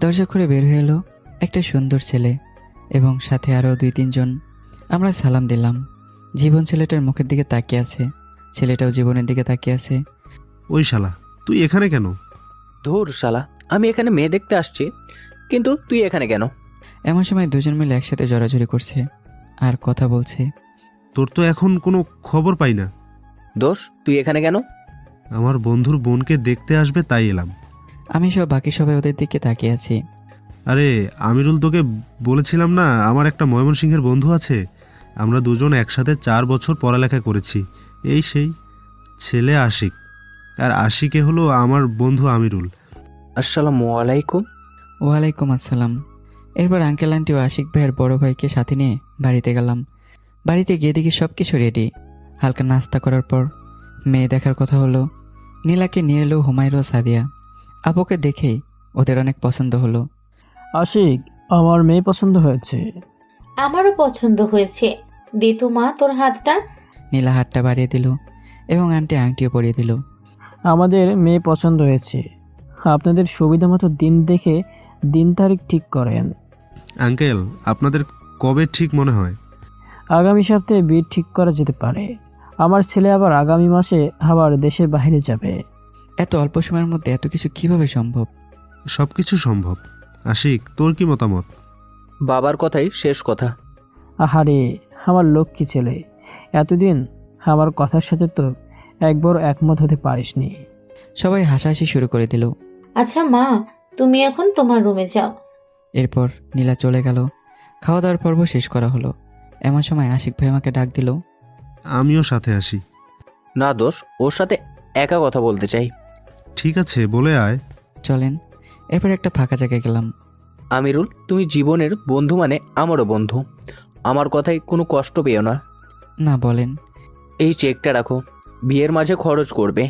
দরজা খুলে বের হয়ে এলো একটা সুন্দর ছেলে এবং সাথে আরও 2-3 জন। আমরা সালাম দিলাম। জীবন ছেলেটার মুখের দিকে তাকিয়ে আছে, ছেলেটাও জীবনের দিকে তাকিয়ে আছে। ওই শালা, তুই এখানে কেন? ধুর শালা, আমি এখানে মেয়ে দেখতে আসছি, কিন্তু তুই এখানে কেন? এমন সময় দুজন মিলে একসাথে জড়াজড়ি করছে আর কথা বলছে। তোর তো এখন কোনো খবর পাই না। দোষ, তুই এখানে কেন? আমার বন্ধুর বোনকে দেখতে আসবে তাই এলাম। আমি সব বাকি সবাই ওদের দিকে তাকিয়ে আছি। আরে আমিরুল, তোকে বলেছিলাম না আমার একটা ময়মনসিংহের বন্ধু আছে, আমরা দুজন একসাথে 4 বছর পড়ালেখা করেছি। এই সেই ছেলে আশিক, আর আশিকে হলো আমার বন্ধু আমিরুল। আসসালামু আলাইকুম। ওয়ালাইকুম আসসালাম। এরপর আঙ্কেল আন্টি ও আশিক ভাইয়ের বড় ভাইকে সাথে নিয়ে বাড়িতে গেলাম। বাড়িতে গিয়ে দেখি সব কিছু রেডি। হালকা নাস্তা করার পর মেয়ে দেখার কথা হলো। নীলাকে নিয়ে এলো হুমায়রা ও সাদিয়া। আপুকে দেখেই ওদের অনেক পছন্দ হলো। আশিক, আমার মেয়ে পছন্দ হয়েছে। আমারও পছন্দ হয়েছে, দে তো মা তোর হাতটা। নীলা হাতটা বাড়িয়ে দিল এবং আন্টি আংটিও পরিয়ে দিল। আমাদের মেয়ে পছন্দ হয়েছে, আপনাদের সুবিধা মতো দিন দেখে দিন তারিখ ঠিক করেন। আঙ্কেল, আপনাদের কবে ঠিক মনে হয়? আগামী সপ্তাহে বিয়ে ঠিক করা যেতে পারে। আমার ছেলে আবার আগামী মাসে আবার দেশের বাইরে যাবে। এত অল্প সময়ের মধ্যে এত কিছু কিভাবে সম্ভব? সব কিছু সম্ভব। আশিক, তোর কি মতামত? বাবার কথাই শেষ কথা। আহারে, আমার লক্ষ্মী ছেলে, এতদিন আমার কথার সাথে তো একবার একমত হতে পারিসনি। সবাই হাসাহাসি শুরু করে দিল। আচ্ছা মা, তুমি এখন তোমার রুমে যাও। এরপর নীলা চলে গেল। খাওয়া দাওয়ার পর্ব শেষ করা হলো। এমন সময় আশিক ভাই আমাকে ডাক দিল। আমিও সাথে আসি। না দোষ, ওর সাথে একা কথা বলতে চাই। ঠিক আছে, বলে আয়। চলেন। এরপর একটা ফাঁকা জায়গায় গেলাম। আমিরুল, তুমি জীবনের বন্ধু মানে আমারও বন্ধু। আমার কথায় কোনো কষ্ট পেও না। না, বলেন। এই চেকটা রাখো, বিয়ের মাঝে খরচ করবে।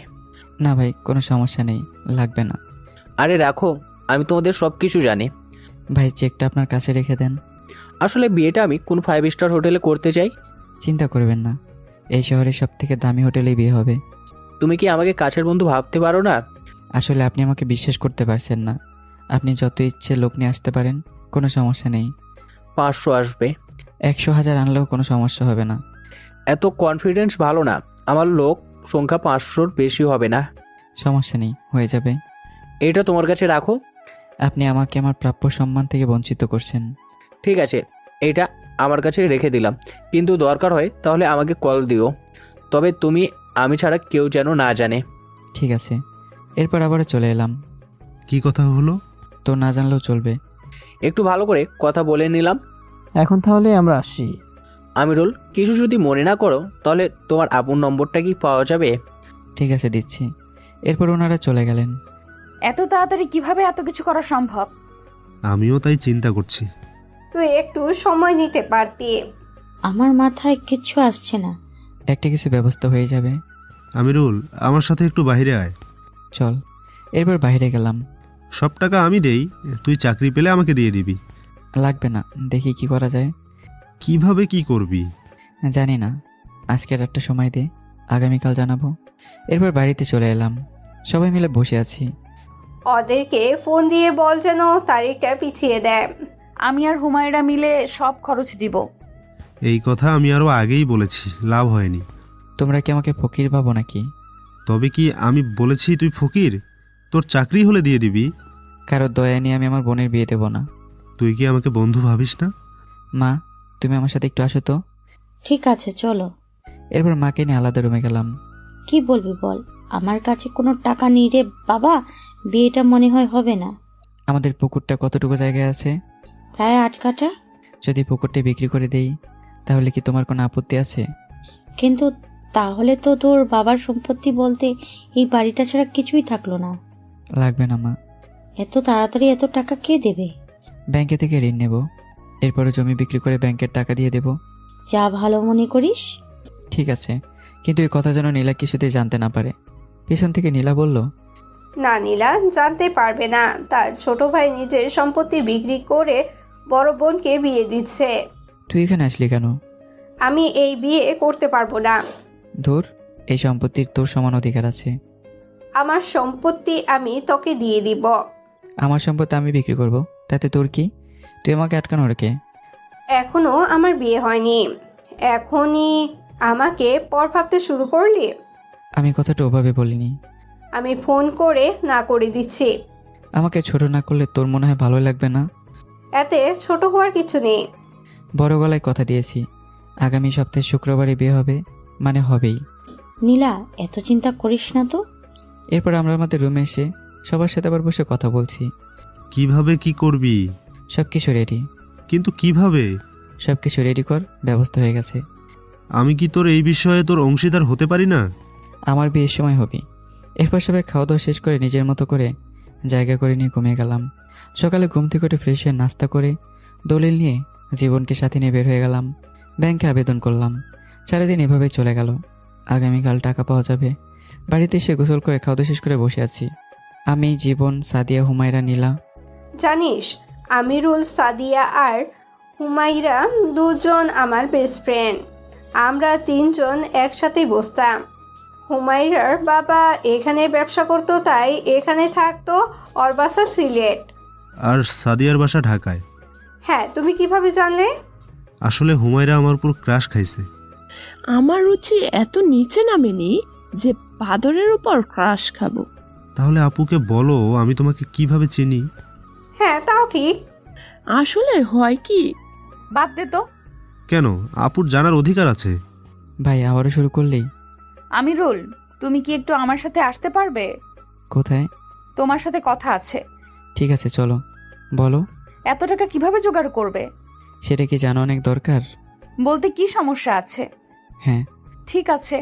না ভাই, কোনো সমস্যা নেই, লাগবে না। আরে রাখো, আমি তোমাদের সব কিছু জানি। ভাই, চেকটা আপনার কাছে রেখে দেন। আসলে বিয়েটা আমি কোন 5 স্টার হোটেলে করতে চাই। চিন্তা করবেন না, এই শহরের সব থেকে দামি হোটেলেই বিয়ে হবে। তুমি কি আমাকে কাছের বন্ধু ভাবতে পারো না? আসলে আপনি আমাকে বিশ্বাস করতে পারছেন না। আপনি যত ইচ্ছে লোক নিয়ে আসতে পারেন, কোনো সমস্যা নেই। 500 আসবে। 100,000 আনলেও কোনো সমস্যা হবে না। এত কনফিডেন্স ভালো না। আমার লোক সংখ্যা 500-র বেশি হবে না। সমস্যা নেই, হয়ে যাবে। এটা তোমার কাছে রাখো। আপনি আমাকে আমার প্রাপ্য সম্মান থেকে বঞ্চিত করছেন। ঠিক আছে, এটা আমার কাছে রেখে দিলাম, কিন্তু দরকার হয় তাহলে আমাকে কল দিও। তবে তুমি আমি ছাড়া কেউ যেন না জানে। ঠিক আছে। এরপর আবারও চলে এলাম। কি কথা হলো? তো না জানলেও চলবে। একটু ভালো করে কথা বলে নিলাম। এখন তাহলে আমরা আসি। আমিরুল, কিছু যদি মনে না করো তাহলে তোমার আপন নম্বরটা কি পাওয়া যাবে? ঠিক আছে, দিচ্ছি। এরপর ওনারা চলে গেলেন। এত তাড়াতাড়ি কিভাবে এত কিছু করা সম্ভব? আমিও তাই চিন্তা করছি। তুই একটু সময় নিতে পারতি। আমার মাথায় কিচ্ছু আসছে না। একটা কিছু ব্যবস্থা হয়ে যাবে। আমিরুল, আমার সাথে একটু বাইরে আয়। চল। এরপর বাইরে গেলাম। সব টাকা আমি দেই, তুই চাকরি পেলে আমাকে দিয়ে দিবি। লাগবে না, দেখি কি করা যায়। কিভাবে কি করবি? জানি না, আজকের একটা সময় দে, আগামীকাল জানাবো। এরপর বাড়িতে চলে এলাম। সবাই মিলে বসে আছি। ওদেরকে ফোন দিয়ে বল যেন তারিখটা পিছিয়ে দেয়। আমি আর হুমায়রা মিলে সব খরচ দিব। এই কথা আমি আরো আগেই বলেছি, লাভ হয়নি। তোমরা কি আমাকে ফকির ভাবো নাকি? তবে কি আমি বলেছি তুই ফকির? তোর চাকরি হলে দিয়ে দিবি। কারোর দয়া নিয়ে আমি আমার বোনের বিয়ে দেবো না। তুই কি আমাকে বন্ধু ভাবিস না? মা, তুমি আমার সাথে একটু আসো তো। ঠিক আছে, চলো। এরপর মাকে নিয়ে আলাদা রুমে গেলাম। কি বলবি বল? আমার কাছে কোনো টাকা নেই রে বাবা, বিয়েটা মনে হয় হবে না। আমাদের পুকুরটা কতটুকু জায়গায় আছে? প্রায় 8 কাঠা। যদি পুকুরটা বিক্রি করে দেই তাহলে কি তোমার কোনো আপত্তি আছে? কিন্তু তাহলে তো তোর বাবার সম্পত্তি বলতে এই বাড়িটা ছাড়া কিছুই থাকলো না। লাগবে না মা। এত তাড়াতাড়ি এত টাকা কে দেবে? ব্যাংকে থেকে ঋণ নেব, এরপরে জমি বিক্রি করে ব্যাংকের টাকা দিয়ে দেব। যা ভালো মনে করিস। ঠিক আছে, কিন্তু এই কথা যেন নীলা কিছুতেই জানতে না পারে। পিছন থেকে নীলা বলল, না, নীলা জানতে পারবে না। তার ছোট ভাই নিজের সম্পত্তি বিক্রি করে বড় বোনকে বিয়ে দিচ্ছে। তুই এখানে আসলি কেন? আমি এই বিয়ে করতে পারবো না। ধুর, এই সম্পত্তির তোর সমান অধিকার আছে। আমার সম্পত্তি আমি তোকে দিয়ে দিব। আমার সম্পত্তি আমি বিক্রি করব, তাতে তোর কি? তুই আমাকে আটকানো রেখে। এখনো আমার বিয়ে হয়নি, এখনই আমাকে পর ভাবতে শুরু করলি? আমি কথাটা ওভাবে বলিনি। আমি ফোন করে না করে দিচ্ছি। আমাকে ছোট না করলে তোর মনে হয় ভালো লাগবে না? এতে ছোট হওয়ার কিছু নেই। বড় গলায় কথা দিয়েছি, আগামী সপ্তাহে শুক্রবারে বিয়ে হবে, মানে হবেই। নীলা, এত চিন্তা করিস না তো। এরপর আমরা আমাদের রুমে এসে সবার সাথে আবার বসে কথা বলছি। কিভাবে কি করবি? সব কিছু রেডি। কিন্তু কিভাবে? সব কিছু রেডি কর, ব্যবস্থা হয়ে গেছে। আমি কি তোর এই বিষয়ে তোর অংশীদার হতে পারি না? আমার বিয়ের সময় হবি। এরপর সবাই খাওয়া দাওয়া শেষ করে নিজের মতো করে জায়গা করে নিয়ে ঘুমিয়ে গেলাম। সকালে ঘুম থেকে উঠে ফ্রেশ হয়ে নাস্তা করে দলিল নিয়ে জীবনকে সাথে নিয়ে বের হয়ে গেলাম। ব্যাংকে আবেদন করলাম। সারাদিন এভাবেই চলে গেল। আগামীকাল টাকা পাওয়া যাবে। বাড়িতে এসে গোসল করে খাওয়া দাওয়া শেষ করে বসে আছি। আমি, জীবন, সাদিয়া, হুমায়রা, নীলা। জানিস, আমিরুল, সাদিয়া আর হুমায়রা দুজন আমার বেস্ট ফ্রেন্ড। আমরা 3 জন একসাথেই বসতাম। হুমায়রার বাবা এখানে ব্যবসা করতো, তাই এখানে থাকতো। ওর বাসা সিলেট। আর সাদিয়ার বাসা ঢাকায়। হ্যাঁ, তুমি কিভাবে জানলে? আসলে হুমায়রা আমার উপর ক্রাশ খাইছে। আমার রুচি এত নিচে নামেনি যে বাদরের উপর ক্রাশ খাবো। তাহলে আপুকে বলো আমি তোমাকে কিভাবে চিনি। হ্যাঁ, তাও ঠিক। আসলে হয় কি, বাদ দে তো। কেন? আপুর জানার অধিকার আছে। ভাই, আবারও শুরু করলেই? আমিরুল, তুমি কি একটু আমার সাথে আসতে পারবে? কোথায়? তোমার সাথে কথা আছে। ঠিক আছে চলো। বলো। এত টাকা কিভাবে জোগাড় করবে? সেটা কি জানো অনেক দরকার? বলতে কি সমস্যা আছে? হ্যাঁ। ঠিক আছে,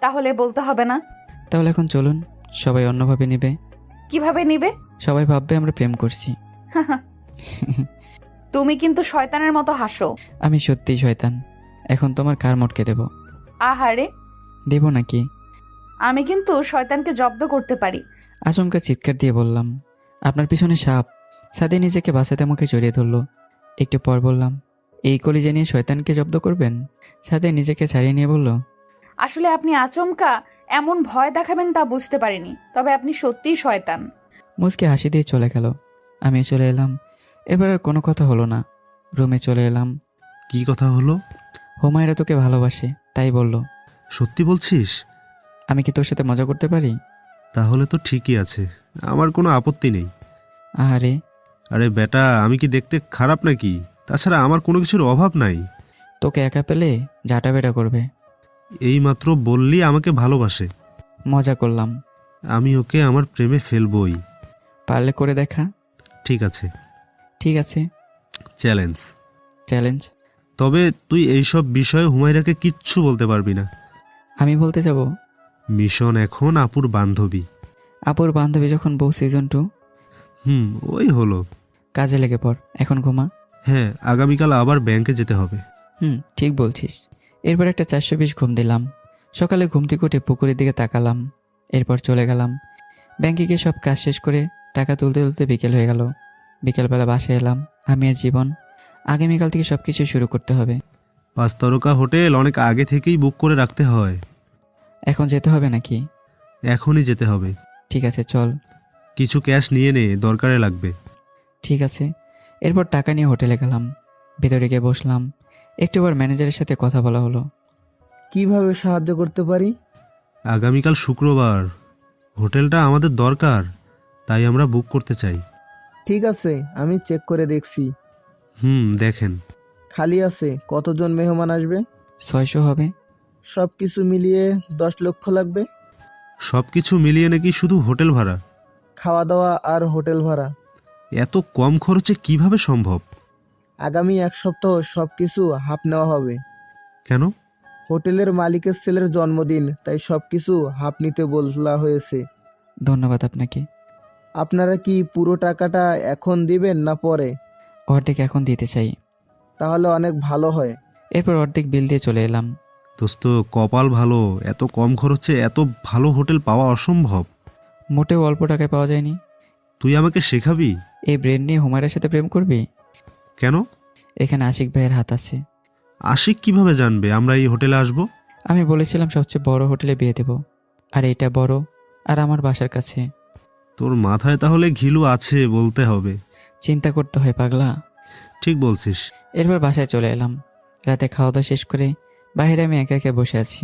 তাহলে বলতে হবে না। তাহলে এখন চলুন, সবাই অন্যভাবে নেবে। কিভাবে নিবে? সবাই ভাববে আমরা প্রেম করছি। তুমি কিন্তু শয়তানের মতো হাসো। আমি সত্যিই শয়তান। এখন তোমার কার মটকে দেব? আহারে, দেব নাকি? আমি কিন্তু শয়তানকে জব্দ করতে পারি। আচমকা চিৎকার দিয়ে বললাম, আপনার পিছনে সাপ। সাদে নিজেকে বাঁচাতে আমাকে জড়িয়ে ধরলো। একটু পর বললাম, এই কলিজা নিয়ে শয়তানকে জব্দ করবেন? সাদে নিজেকে ছাড়িয়ে নিয়ে বলল, আসলে আপনি আচমকা এমন ভয় দেখাবেন তা বুঝতে পারিনি, তবে আপনি সত্যিই শয়তান। মুচকে হাসি দিয়ে চলে গেল। আমি চলে এলাম। এবার আর কোনো কথা হলো না। রুমে চলে এলাম। কি কথা হলো? হুমায়রা তোকে ভালোবাসে, তাই বলল। সত্যি বলছিস? আমি কি তোর সাথে মজা করতে পারি? তাহলে তো ঠিকই আছে, আমার কোনো আপত্তি নেই। আরে আরে বেটা, আমি কি দেখতে খারাপ নাকি? তাছাড়া আমার কোনো কিছুর অভাব নাই। তোকে একা পেলে জাটা বেটা করবে। এইমাত্র বললি আমাকে ভালোবাসে। মজা করলাম। আমি ওকে আমার প্রেমে ফেলবই। পারলে করে দেখা। ঠিক আছে। ঠিক আছে। চ্যালেঞ্জ। চ্যালেঞ্জ? তবে তুই এইসব বিষয়ে হুমায়রাকে কিচ্ছু বলতে পারবি না। আমি বলতে যাব? মিশন এখন আপুর বান্ধবী। আপুর বান্ধবী যখন বউ সিজন 2? ওই হলো। কাজে লেগে পড়, এখন ঘুমা। হ্যাঁ, আগামীকাল আবার ব্যাংকে যেতে হবে। ঠিক বলছিস। এরপর একটা 420 ঘুম দিলাম। সকালে ঘুম থেকে উঠে পুকুরের দিকে তাকালাম। এরপর চলে গেলাম ব্যাংকে গিয়ে সব কাজ শেষ করে টাকা তুলতে তুলতে বিকেল হয়ে গেল। বিকেলবেলা বাসায় এলাম। আমি আর জীবন আগামীকাল থেকে সব কিছু শুরু করতে হবে। 5 তারকা হোটেল অনেক আগে থেকেই বুক করে রাখতে হয়। এখন যেতে হবে নাকি? এখনই যেতে হবে। ঠিক আছে চল। কিছু ক্যাশ নিয়ে নে, দরকারে লাগবে। ঠিক আছে। এরপর টাকা নিয়ে হোটেলে গেলাম। ভেতরে গিয়ে বসলাম। একটুবার ম্যানেজারের সাথে কথা বলা হলো। কিভাবে সাহায্য করতে পারি? আগামীকাল শুক্রবার, হোটেলটা আমাদের দরকার, তাই আমরা বুক করতে চাই। ঠিক আছে, আমি চেক করে দেখছি। দেখেন। খালি আছে। কতজন মেহমান আসবে? 600 হবে। সব কিছু মিলিয়ে 10 লক্ষ লাগবে। সব কিছু মিলিয়ে নাকি শুধু হোটেল ভাড়া? খাওয়া দাওয়া আর হোটেল ভাড়া। এত কম খরচে কিভাবে সম্ভব? আগামী 1 সপ্তাহ সব কিছু হাফ নেওয়া হবে। কেন? হোটেলের মালিকের ছেলের জন্মদিন, তাই সব কিছু হাফ নিতে বলা হয়েছে। ধন্যবাদ আপনাকে। আপনারা কি পুরো টাকাটা এখন দিবেন না পরে? অর্ধেক এখন দিতে চাই। তাহলে অনেক ভালো হয়। এরপর অর্ধেক বিল দিয়ে চলে এলাম। দোস্ত, কপাল ভালো, এত কম খরচে এত ভালো হোটেল পাওয়া অসম্ভব। মোটেও অল্প টাকায় পাওয়া যায়নি। তুই আমাকে শেখাবি? এই ব্রেন নিয়ে হুমায়রার সাথে প্রেম করবি? কেন? এখানে আশিক ভাইয়ের হাত আছে। আশিক কিভাবে জানবে আমরা এই হোটেলে আসব? আমি বলেছিলাম সবচেয়ে বড় হোটেলে বিয়ে দেব, আর এটা বড়, আর আমার বাসার কাছে। তোর মাথায় তাহলে ঘিলু আছে বলতে হবে। চিন্তা করতে হয় পাগলা। ঠিক বলছিস। এরপর বাসায় চলে এলাম। রাতে খাওয়া দাওয়া শেষ করে বাইরে আমি একা একা বসে আছি।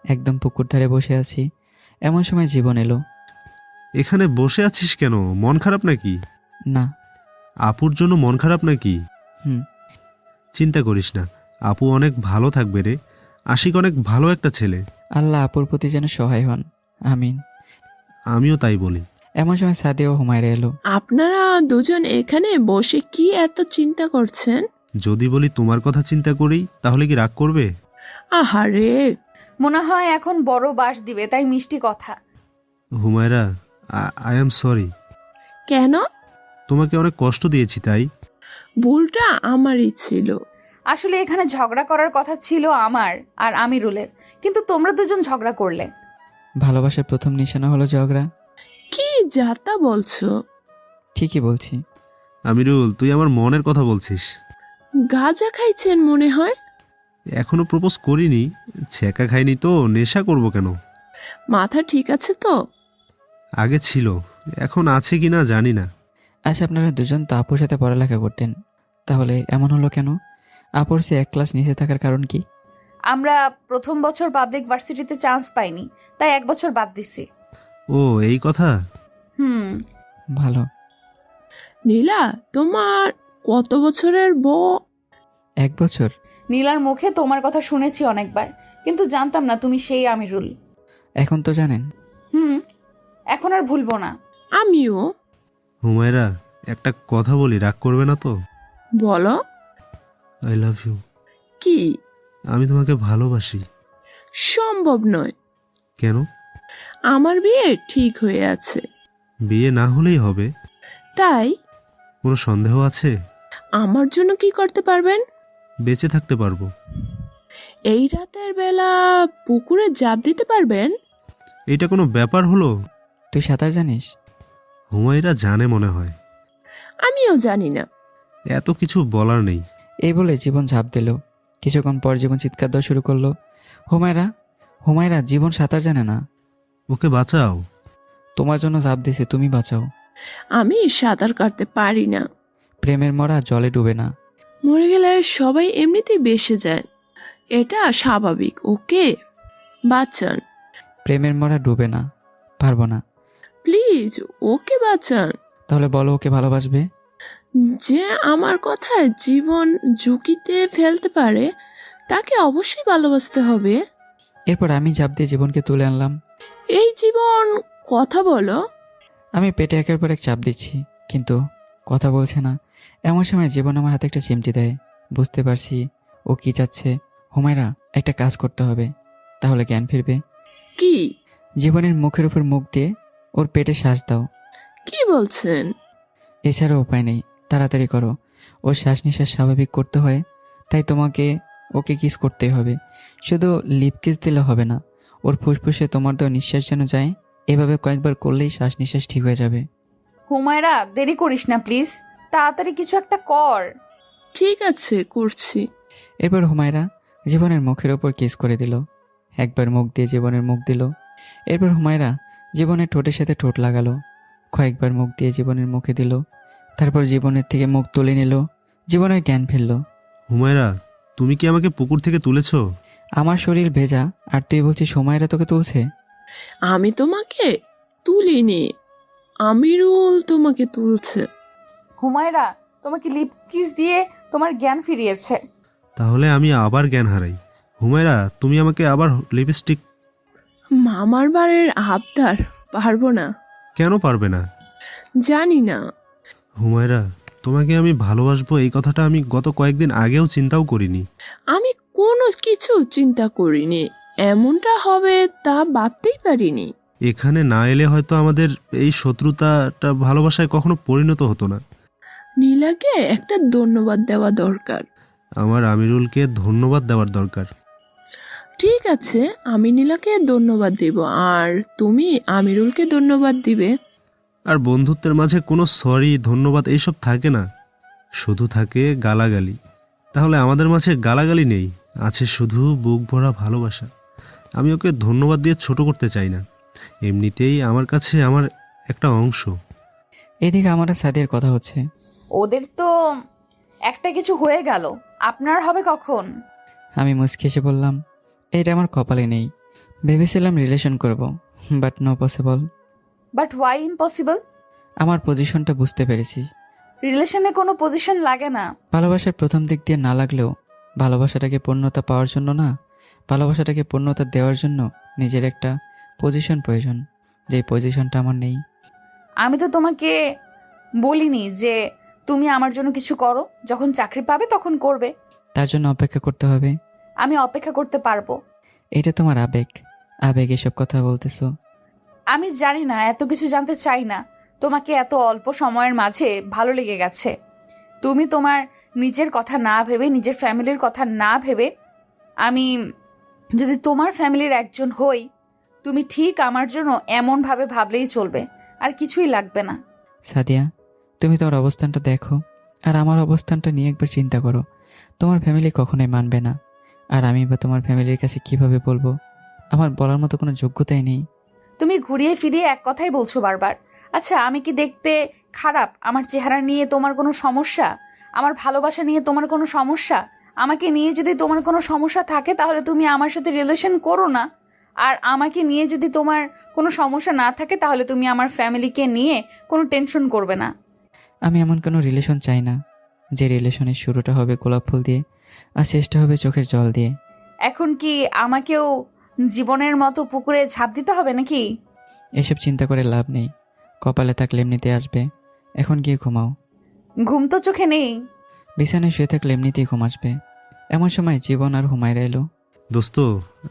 একদম পুকুর ধারে বসে আছি। এমন সময় জীবন এলো। এখানে বসে আছিস কেন? মন খারাপ নাকি? না। আপুর জন্য মন খারাপ নাকি? চিন্তা করিস না, আপু অনেক ভালো থাকবে রে। আশিক অনেক ভালো একটা ছেলে। আল্লাহ আপুর প্রতি যেন সহায় হন, আমিন। আমিও তাই বলি। এমন সময় সাদিয়া ও হুমায়রা এলো। আপনারা দুজন এখানে বসে কি এত চিন্তা করছেন? যদি বলি তোমার কথা চিন্তা করি তাহলে কি রাগ করবে? আহারে, মনে হয় এখন বড় বাস দিবে, তাই মিষ্টি কথা। Humaira, I am sorry. কেন? তোমাকে অনেক কষ্ট দিয়েছি তাই। ভুলটা আমারই ছিল। আসলে এখানে ঝগড়া করার কথা ছিল আমার আর আমিরুলের, কিন্তু তোমরা দুজন ঝগড়া করলে। ভালোবাসার প্রথম নিশানা হলো ঝগড়া। কি যাতা বলছো? ঠিকই বলছি। আমিরুল, তুই আমার মনের কথা বলছিস। গাঁজা খাইছেন মনে হয়। এখনো প্রপোজ করিনি, ছেঁকা খাইনি তো নেশা করব কেন? মাথা ঠিক আছে তো? আগে ছিল, এখন আছে কিনা জানি না। আচ্ছা, আপনারা দুজন তো আপুর সাথে পড়ালেখা করতেন, তাহলে এমন হলো কেন? আপুর সে 1 ক্লাস নিচে থাকার কারণ কি? আমরা প্রথম বছর পাবলিক ভার্সিটিতে চান্স পাইনি, তাই 1 বছর বাদ দিছি। ও, এই কথা। ভালো। নীলা, তোমার কত বছরের বউ? 1 বছর। নীলার মুখে তোমার কথা শুনেছি অনেকবার, কিন্তু জানতাম না তুমি সেই আমিরুল। এখন তো জানেন। এখন আর ভুলবো না। আমিও। হুমায়রা, একটা কথা বলি, রাগ করবে না তো? বলো। I love you. কি? আমি তোমাকে ভালোবাসি। সম্ভব নয়। কেন? আমার বিয়ে ঠিক হয়ে আছে। বিয়ে না হলেই হবে? তাই কোনো সন্দেহ আছে? আমার জন্য কি করতে পারবেন? বেঁচে থাকতে পারবো। এই রাতের বেলা পুকুরে ঝাঁপ দিতে পারবেন? এটা কোনো ব্যাপার হলো? তুই সাঁতার জানিস? হুমায়রা জানে মনে হয়। আমিও জানি না। এত কিছু বলার নেই। এই বলে জীবন ঝাঁপ দিল। কিছুক্ষণ পর জীবন চিৎকার দেওয়া শুরু করলো, হুমায়রা, হুমায়রা, জীবন সাঁতার জানে না। ওকে বাঁচাও। তোমার জন্য ঝাঁপ দিছে, তুমি বাঁচাও। আমি সাঁতার কাটতে পারি না। প্রেমের মরা জলে ডুবে না। মরে গেলে সবাই এমনিতেই বেসে যায়, এটা স্বাভাবিক। ওকে বাঁচান। প্রেমের মরা ডুবে না, পারবো না। প্লিজ ওকে বাঁচান। তাহলে বলো, ওকে ভালোবাসবে? যে আমার কথায় জীবন ঝুঁকিতে ফেলতে পারে তাকে অবশ্যই ভালোবাসতে হবে। এরপর আমি ঝাঁপ দিয়ে জীবনকে তুলে আনলাম। এই জীবন, কথা বলো। আমি পেটে একের পর এক চাপ দিচ্ছি, কিন্তু কথা বলছে না। এমন সময় জীবন আমার হাতে একটা চিমটি দেয়। বুঝতে পারছি ও কি চাচ্ছে। হুমায়রা, একটা কাজ করতে হবে, তাহলে জ্ঞান ফিরবে। কি? জীবনের মুখের উপর মুখ দিয়ে ওর পেটে শ্বাস দাও। কি বলছেন? এছাড়া উপায় নেই, তাড়াতাড়ি করো। ওর শ্বাস নিঃশ্বাস স্বাভাবিক করতে হয়, তাই তোমাকে ওকে কিস করতে হবে। শুধু লিপ কিস দিলে হবে না, ওর ফুসফুসে তোমার দেওয়া নিঃশ্বাস যেন যায়। এভাবে কয়েকবার করলেই শ্বাস নিঃশ্বাস ঠিক হয়ে যাবে। হুমায়রা, দেরি করিস না প্লিজ, তাড়াতাড়ি কিছু একটা কর। ঠিক আছে, করছি। এরপর হুমায়রা জীবনের মুখের ওপর কিস করে দিল। একবার মুখ দিয়ে জীবনের মুখ দিল। এরপর হুমায়রা জীবনের ঠোঁটের সাথে ঠোঁট লাগালো। কয়েকবার মুখ দিয়ে জীবনের মুখে দিল। তারপর জীবনের থেকে মুখ তুলে নিল। জীবনের জ্ঞান ফিরল। হুমায়রা, তুমি কি আমাকে পুকুর থেকে তুলেছো? আমার শরীর ভেজা, আর তুই বলছিস হুমায়রা তোকে তুলছে? আমি তোমাকে তুলিনি, আমিরুল তোমাকে তুলছে। হুমায়রা তোমাকে লিপ কিস দিয়ে তোমার জ্ঞান ফিরিয়েছে। তাহলে আমি আবার জ্ঞান হারাই। হুমায়রা, তুমি আমাকে আবার লিপস্টিক। মামার বাড়ির আবদার, পারবো না। কেন পারবে না? জানি না। হুমায়রা, তোমাকে আমি ভালোবাসবো এই কথাটা আমি গত কয়েকদিন আগেও চিন্তাও করিনি। আমি কোনো কিছু চিন্তা করিনি, এমনটা হবে তা ভাবতেই পারিনি। এখানে না এলে হয়তো আমাদের এই শত্রুতাটা ভালোবাসায় কখনো পরিণত হতো না। নীলাকে একটা ধন্যবাদ দেওয়া দরকার। আমার আমিরুলকে ধন্যবাদ দেওয়ার দরকার। ঠিক আছে, আমি নীলাকে ধন্যবাদ দিব, আর তুমি আমিরুলকে ধন্যবাদ দিবে। আর বন্ধুত্বের মাঝে কোনো সরি ধন্যবাদ এইসব থাকে না, শুধু থাকে গালাগালি। তাহলে আমাদের মাঝে গালাগালি নেই, আছে শুধু বুক ভরা ভালোবাসা। আমি ওকে ধন্যবাদ দিয়ে ছোট করতে চাই না, এমনিতেই আমার কাছে আমার একটা অংশ। এদিকে আমার আর সাদিয়ার কথা হচ্ছে। ওদের তো একটা কিছু হয়ে গেল, আপনার হবে কখন? আমি মুচকি এসে বললাম, এটা আমার কপালে নেই। ভেবেছিলাম রিলেশন করব, but no possible. But why impossible? আমার পজিশনটা বুঝতে পেরেছি। রিলেশনে কোনো পজিশন লাগে না। ভালোবাসার প্রথম দিক দিয়ে না লাগলেও ভালোবাসাটাকে পূর্ণতা পাওয়ার জন্য না, ভালোবাসাটাকে পূর্ণতা দেওয়ার জন্য নিজের একটা পজিশন প্রয়োজন, যে পজিশনটা আমার নেই। আমি তো তোমাকে বলিনি যে তুমি আমার জন্য কিছু করো, যখন চাকরি পাবে তখন করবে। তার জন্য অপেক্ষা করতে হবে। আমি অপেক্ষা করতে পারবো। এটা তোমার আবেগ, আবেগ এসব কথা বলতেছো। আমি জানি না, এত কিছু জানতে চাই না। তোমাকে এত অল্প সময়ের মাঝে ভালো লেগে গেছে। তুমি তোমার নিজের কথা না ভেবে, নিজের ফ্যামিলির কথা না ভেবে, আমি যদি তোমার ফ্যামিলির একজন হই, তুমি ঠিক আমার জন্য এমনভাবে ভাবলেই চলবে, আর কিছুই লাগবে না। সাদিয়া, তুমি তোমার অবস্থানটা দেখো, আর আমার অবস্থানটা নিয়ে একবার চিন্তা করো। তোমার ফ্যামিলি কখনোই মানবে না, আর আমি বা তোমার ফ্যামিলির কাছে কিভাবে বলবো? আমার বলার মতো কোনো যোগ্যতাই নেই। তুমি ঘুরিয়ে ফিরিয়ে এক কথাই বলছো বারবার। আচ্ছা, আমি কি দেখতে খারাপ? আমার চেহারা নিয়ে তোমার কোনো সমস্যা? আমার ভালোবাসা নিয়ে তোমার কোনো সমস্যা? আমাকে নিয়ে যদি তোমার কোনো সমস্যা থাকে তাহলে তুমি আমার সাথে রিলেশন করো না। আর আমাকে নিয়ে যদি তোমার কোনো সমস্যা না থাকে তাহলে তুমি আমার ফ্যামিলিকে নিয়ে কোনো টেনশন করবে না। আমি এমন কোনো রিলেশন চাই না যে রিলেশনের শুরুটা হবে গোলাপ ফুল দিয়ে আর শেষটা হবে চোখের জল দিয়ে। এখন কি আমাকেও জীবনের মতো পুকুরে ঝাঁপ দিতে হবে নাকি? এসব চিন্তা করে লাভ নেই, কপালে থাকলে এমনিতে আসবে। এখন গিয়ে ঘুমাও। ঘুম তো চোখে নেই। বিছানায় শুয়ে থাকলে এমনিতেই ঘুম আসবে। এমন সময় জীবন আর হুমায়রা এলো। দোস্ত,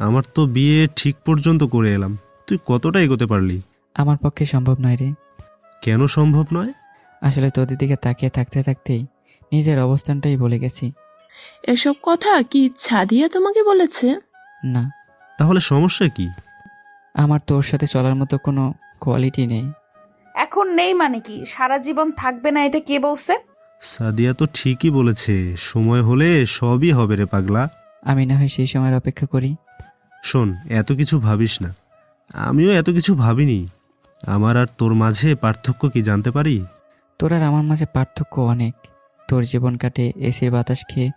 আমার তো বিয়ে ঠিক পর্যন্ত করে এলাম, তুই কতটা এগোতে পারলি? আমার পক্ষে সম্ভব নয় রে। কেন সম্ভব নয়? আসলে তোদের দিকে তাকিয়ে থাকতে থাকতেই নিজের অবস্থানটাই বলে গেছি। এসব কথা কি ছাদিয়া তোমাকে বলেছে? না, তাহলে সমস্যা কি? আমার তোর সাথে চলার মতো কোনো কোয়ালিটি নেই। এখন নেই মানে কি? সারা জীবন থাকবে না এটা কে বলছে? সাদিয়া তো ঠিকই বলেছে, সময় হলে সবই হবে রে পাগলা। আমি না হয় সেই সময়ের অপেক্ষা করি। শোন, এত কিছু ভাবিস না, আমিও এত কিছু ভাবিনি। আমার আর তোর মাঝে পার্থক্য কি জানতে পারি? তোর আর আমার মাঝে পার্থক্য অনেক। তোর জীবন কাটে এসির বাতাস খেয়ে,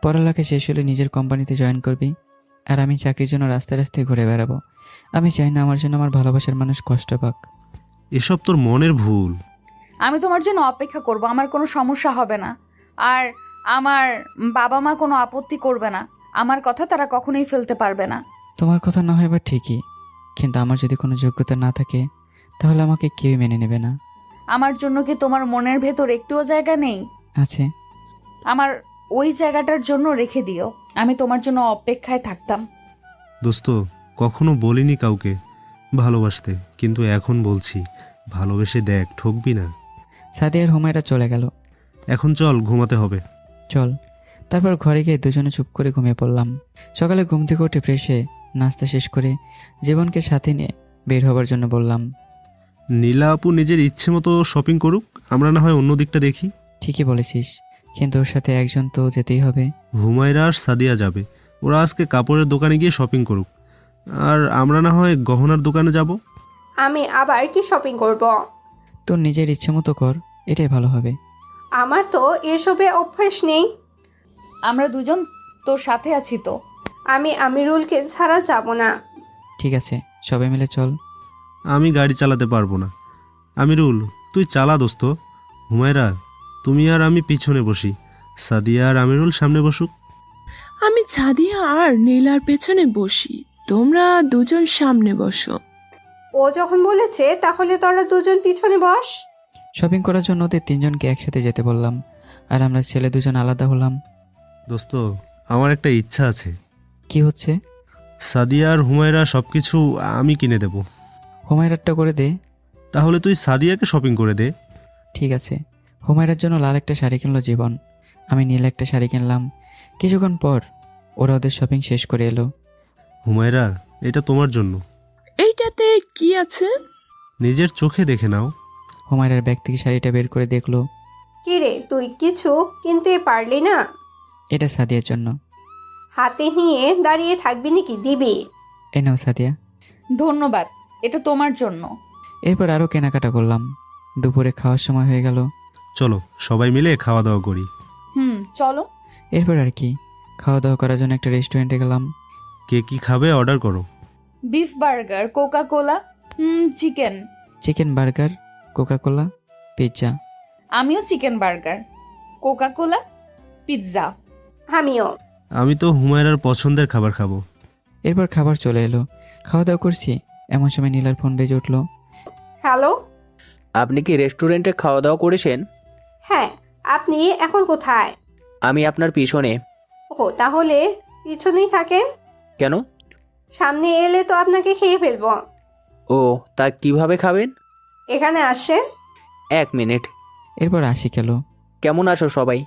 পড়ালেখা শেষ হলে নিজের কোম্পানিতে জয়েন করবি, আর আমি চাকরির জন্য রাস্তায় রাস্তায় ঘুরে বেড়াবো। আমি চাই না আমার জন্য আমার ভালোবাসার মানুষ কষ্ট পাক। এসব তোর মনের ভুল। আমি তোমার জন্য অপেক্ষা করব, আমার কোনো সমস্যা হবে না। আর আমার বাবা মা কোনো আপত্তি করবে না। আমার কথা তারা কখনোই ফেলতে পারবে না। তোমার কথা না হয় বা ঠিকই, কিন্তু আমার যদি কোনো যোগ্যতা না থাকে তাহলে আমাকে কেউই মেনে নেবে না। আমার জন্য কি তোমার মনের ভেতর একটুও জায়গা নেই? আছে। আমার ওই জায়গাটার জন্য রেখে দিও। আমি তোমার জন্য অপেক্ষায় থাকতাম। দোস্ত, কখনো বলিনি কাউকে ভালোবাসতে, কিন্তু এখন বলছি, ভালোবেসে দেখ, ঠকবি না। সাদিয়ার হুমায়রা চলে গেল। এখন চল, ঘুমাতে হবে। চল। তারপর ঘরে গিয়ে দুজনে চুপ করে ঘুমিয়ে পড়লাম। সকালে ঘুম থেকে উঠে ফ্রেশ হয়ে নাস্তা শেষ করে জীবনকে সাথে নিয়ে বের হবার জন্য বললাম। নীলা আপু নিজের ইচ্ছে মতো শপিং করুক, আমরা না হয় অন্য দিকটা দেখি। ঠিকই বলেছিস, কিন্তু ওর সাথে একজন তো যেতেই হবে। হুমায়রা আর সাদিয়া যাবে, ওরা আজকে কাপড়ের দোকানে গিয়ে শপিং করুক, আর আমরা না হয় গহনার দোকানে যাব। আমি আবার কি শপিং করব? তোর নিজের ইচ্ছে মতো কর, এটাই ভালো হবে। আমার তো এসবে অভ্যাস নেই। আমরা দুজন তোর সাথে আছি তো। আমি আমিরুলকে ছাড়া যাব না। ঠিক আছে, সবাই মিলে চল। আমি গাড়ি চালাতে পারবো না। আমিরুল, তুই চালা দোস্ত। হুমায়রা, তুমি আর আমি পিছনে বসি, সাদিয়া আর আমিরুল সামনে বসুক। আমি ছাদিয়া আর নীলার পেছনে বসি, তোমরা দুজন সামনে বসো। ও যখন বলেছে তাহলে তোরা দুজন পিছনে বস। শপিং করার জন্য ওদের তিনজনকে একসাথে যেতে বললাম, আর আমরা ছেলে দুজন আলাদা হলাম। দোস্ত, আমার একটা ইচ্ছা আছে। কি হচ্ছে? সাদিয়া আর হুমায়রা সব কিছু আমি কিনে দেব। হুমায়রারটা করে দে। তাহলে তুই সাদিয়াকে শপিং করে দে। ঠিক আছে। হুমায়রার জন্য লাল একটা শাড়ি কিনলো জীবন, আমি নীল একটা শাড়ি কিনলাম। কিছুক্ষণ পর ওরা ওদের শপিং শেষ করে এলো। হুমায়রা, এটা তোমার জন্য। এইটাতে কি আছে? নিজের চোখে দেখে নাও। হুমায়রার ব্যাগ থেকে শাড়িটা বের করে দেখলো। কি রে, তুই কিছু কিনতে পারলি না? এটা সাদিয়ার জন্য। হাতে নিয়ে দাঁড়িয়ে থাকবি নাকি, দিবি? এ নাও সাদিয়া। ধন্যবাদ, এটা তোমার জন্য। এরপর আরও কেনাকাটা করলাম। দুপুরে খাওয়ার সময় হয়ে গেল। চলো সবাই মিলে খাওয়া দাওয়া করি। চলো। এরপর আর কি, খাওয়া দাওয়া করার জন্য একটা রেস্টুরেন্টে গেলাম। কে কি খাবে অর্ডার করো। Beef burger, Coca Cola, chicken. Chicken burger, Coca Cola, pizza. আমিও chicken burger, Coca Cola, pizza. আমিও। আমি তো হুমায়রার পছন্দের খাবার খাবো। এরপর খাবার চলে এলো। খাওয়া দাওয়া করছি, এমন সময় নীলার ফোন বেজে উঠলো। হ্যালো। আপনি কি রেস্টুরেন্টে খাওয়া দাওয়া করেছেন? হ্যাঁ, আপনি এখন কোথায়? আমি আপনার পিছনে। ও, তাহলে পিছনেই থাকেন। কেন? সামনে এলে তো আপনাকে খেয়ে ফেলবো। ও, তা কিভাবে খাবেন? এখানে আসেন। 1 মিনিট। এরপর আশিক এলো। কেমন আছো সবাই?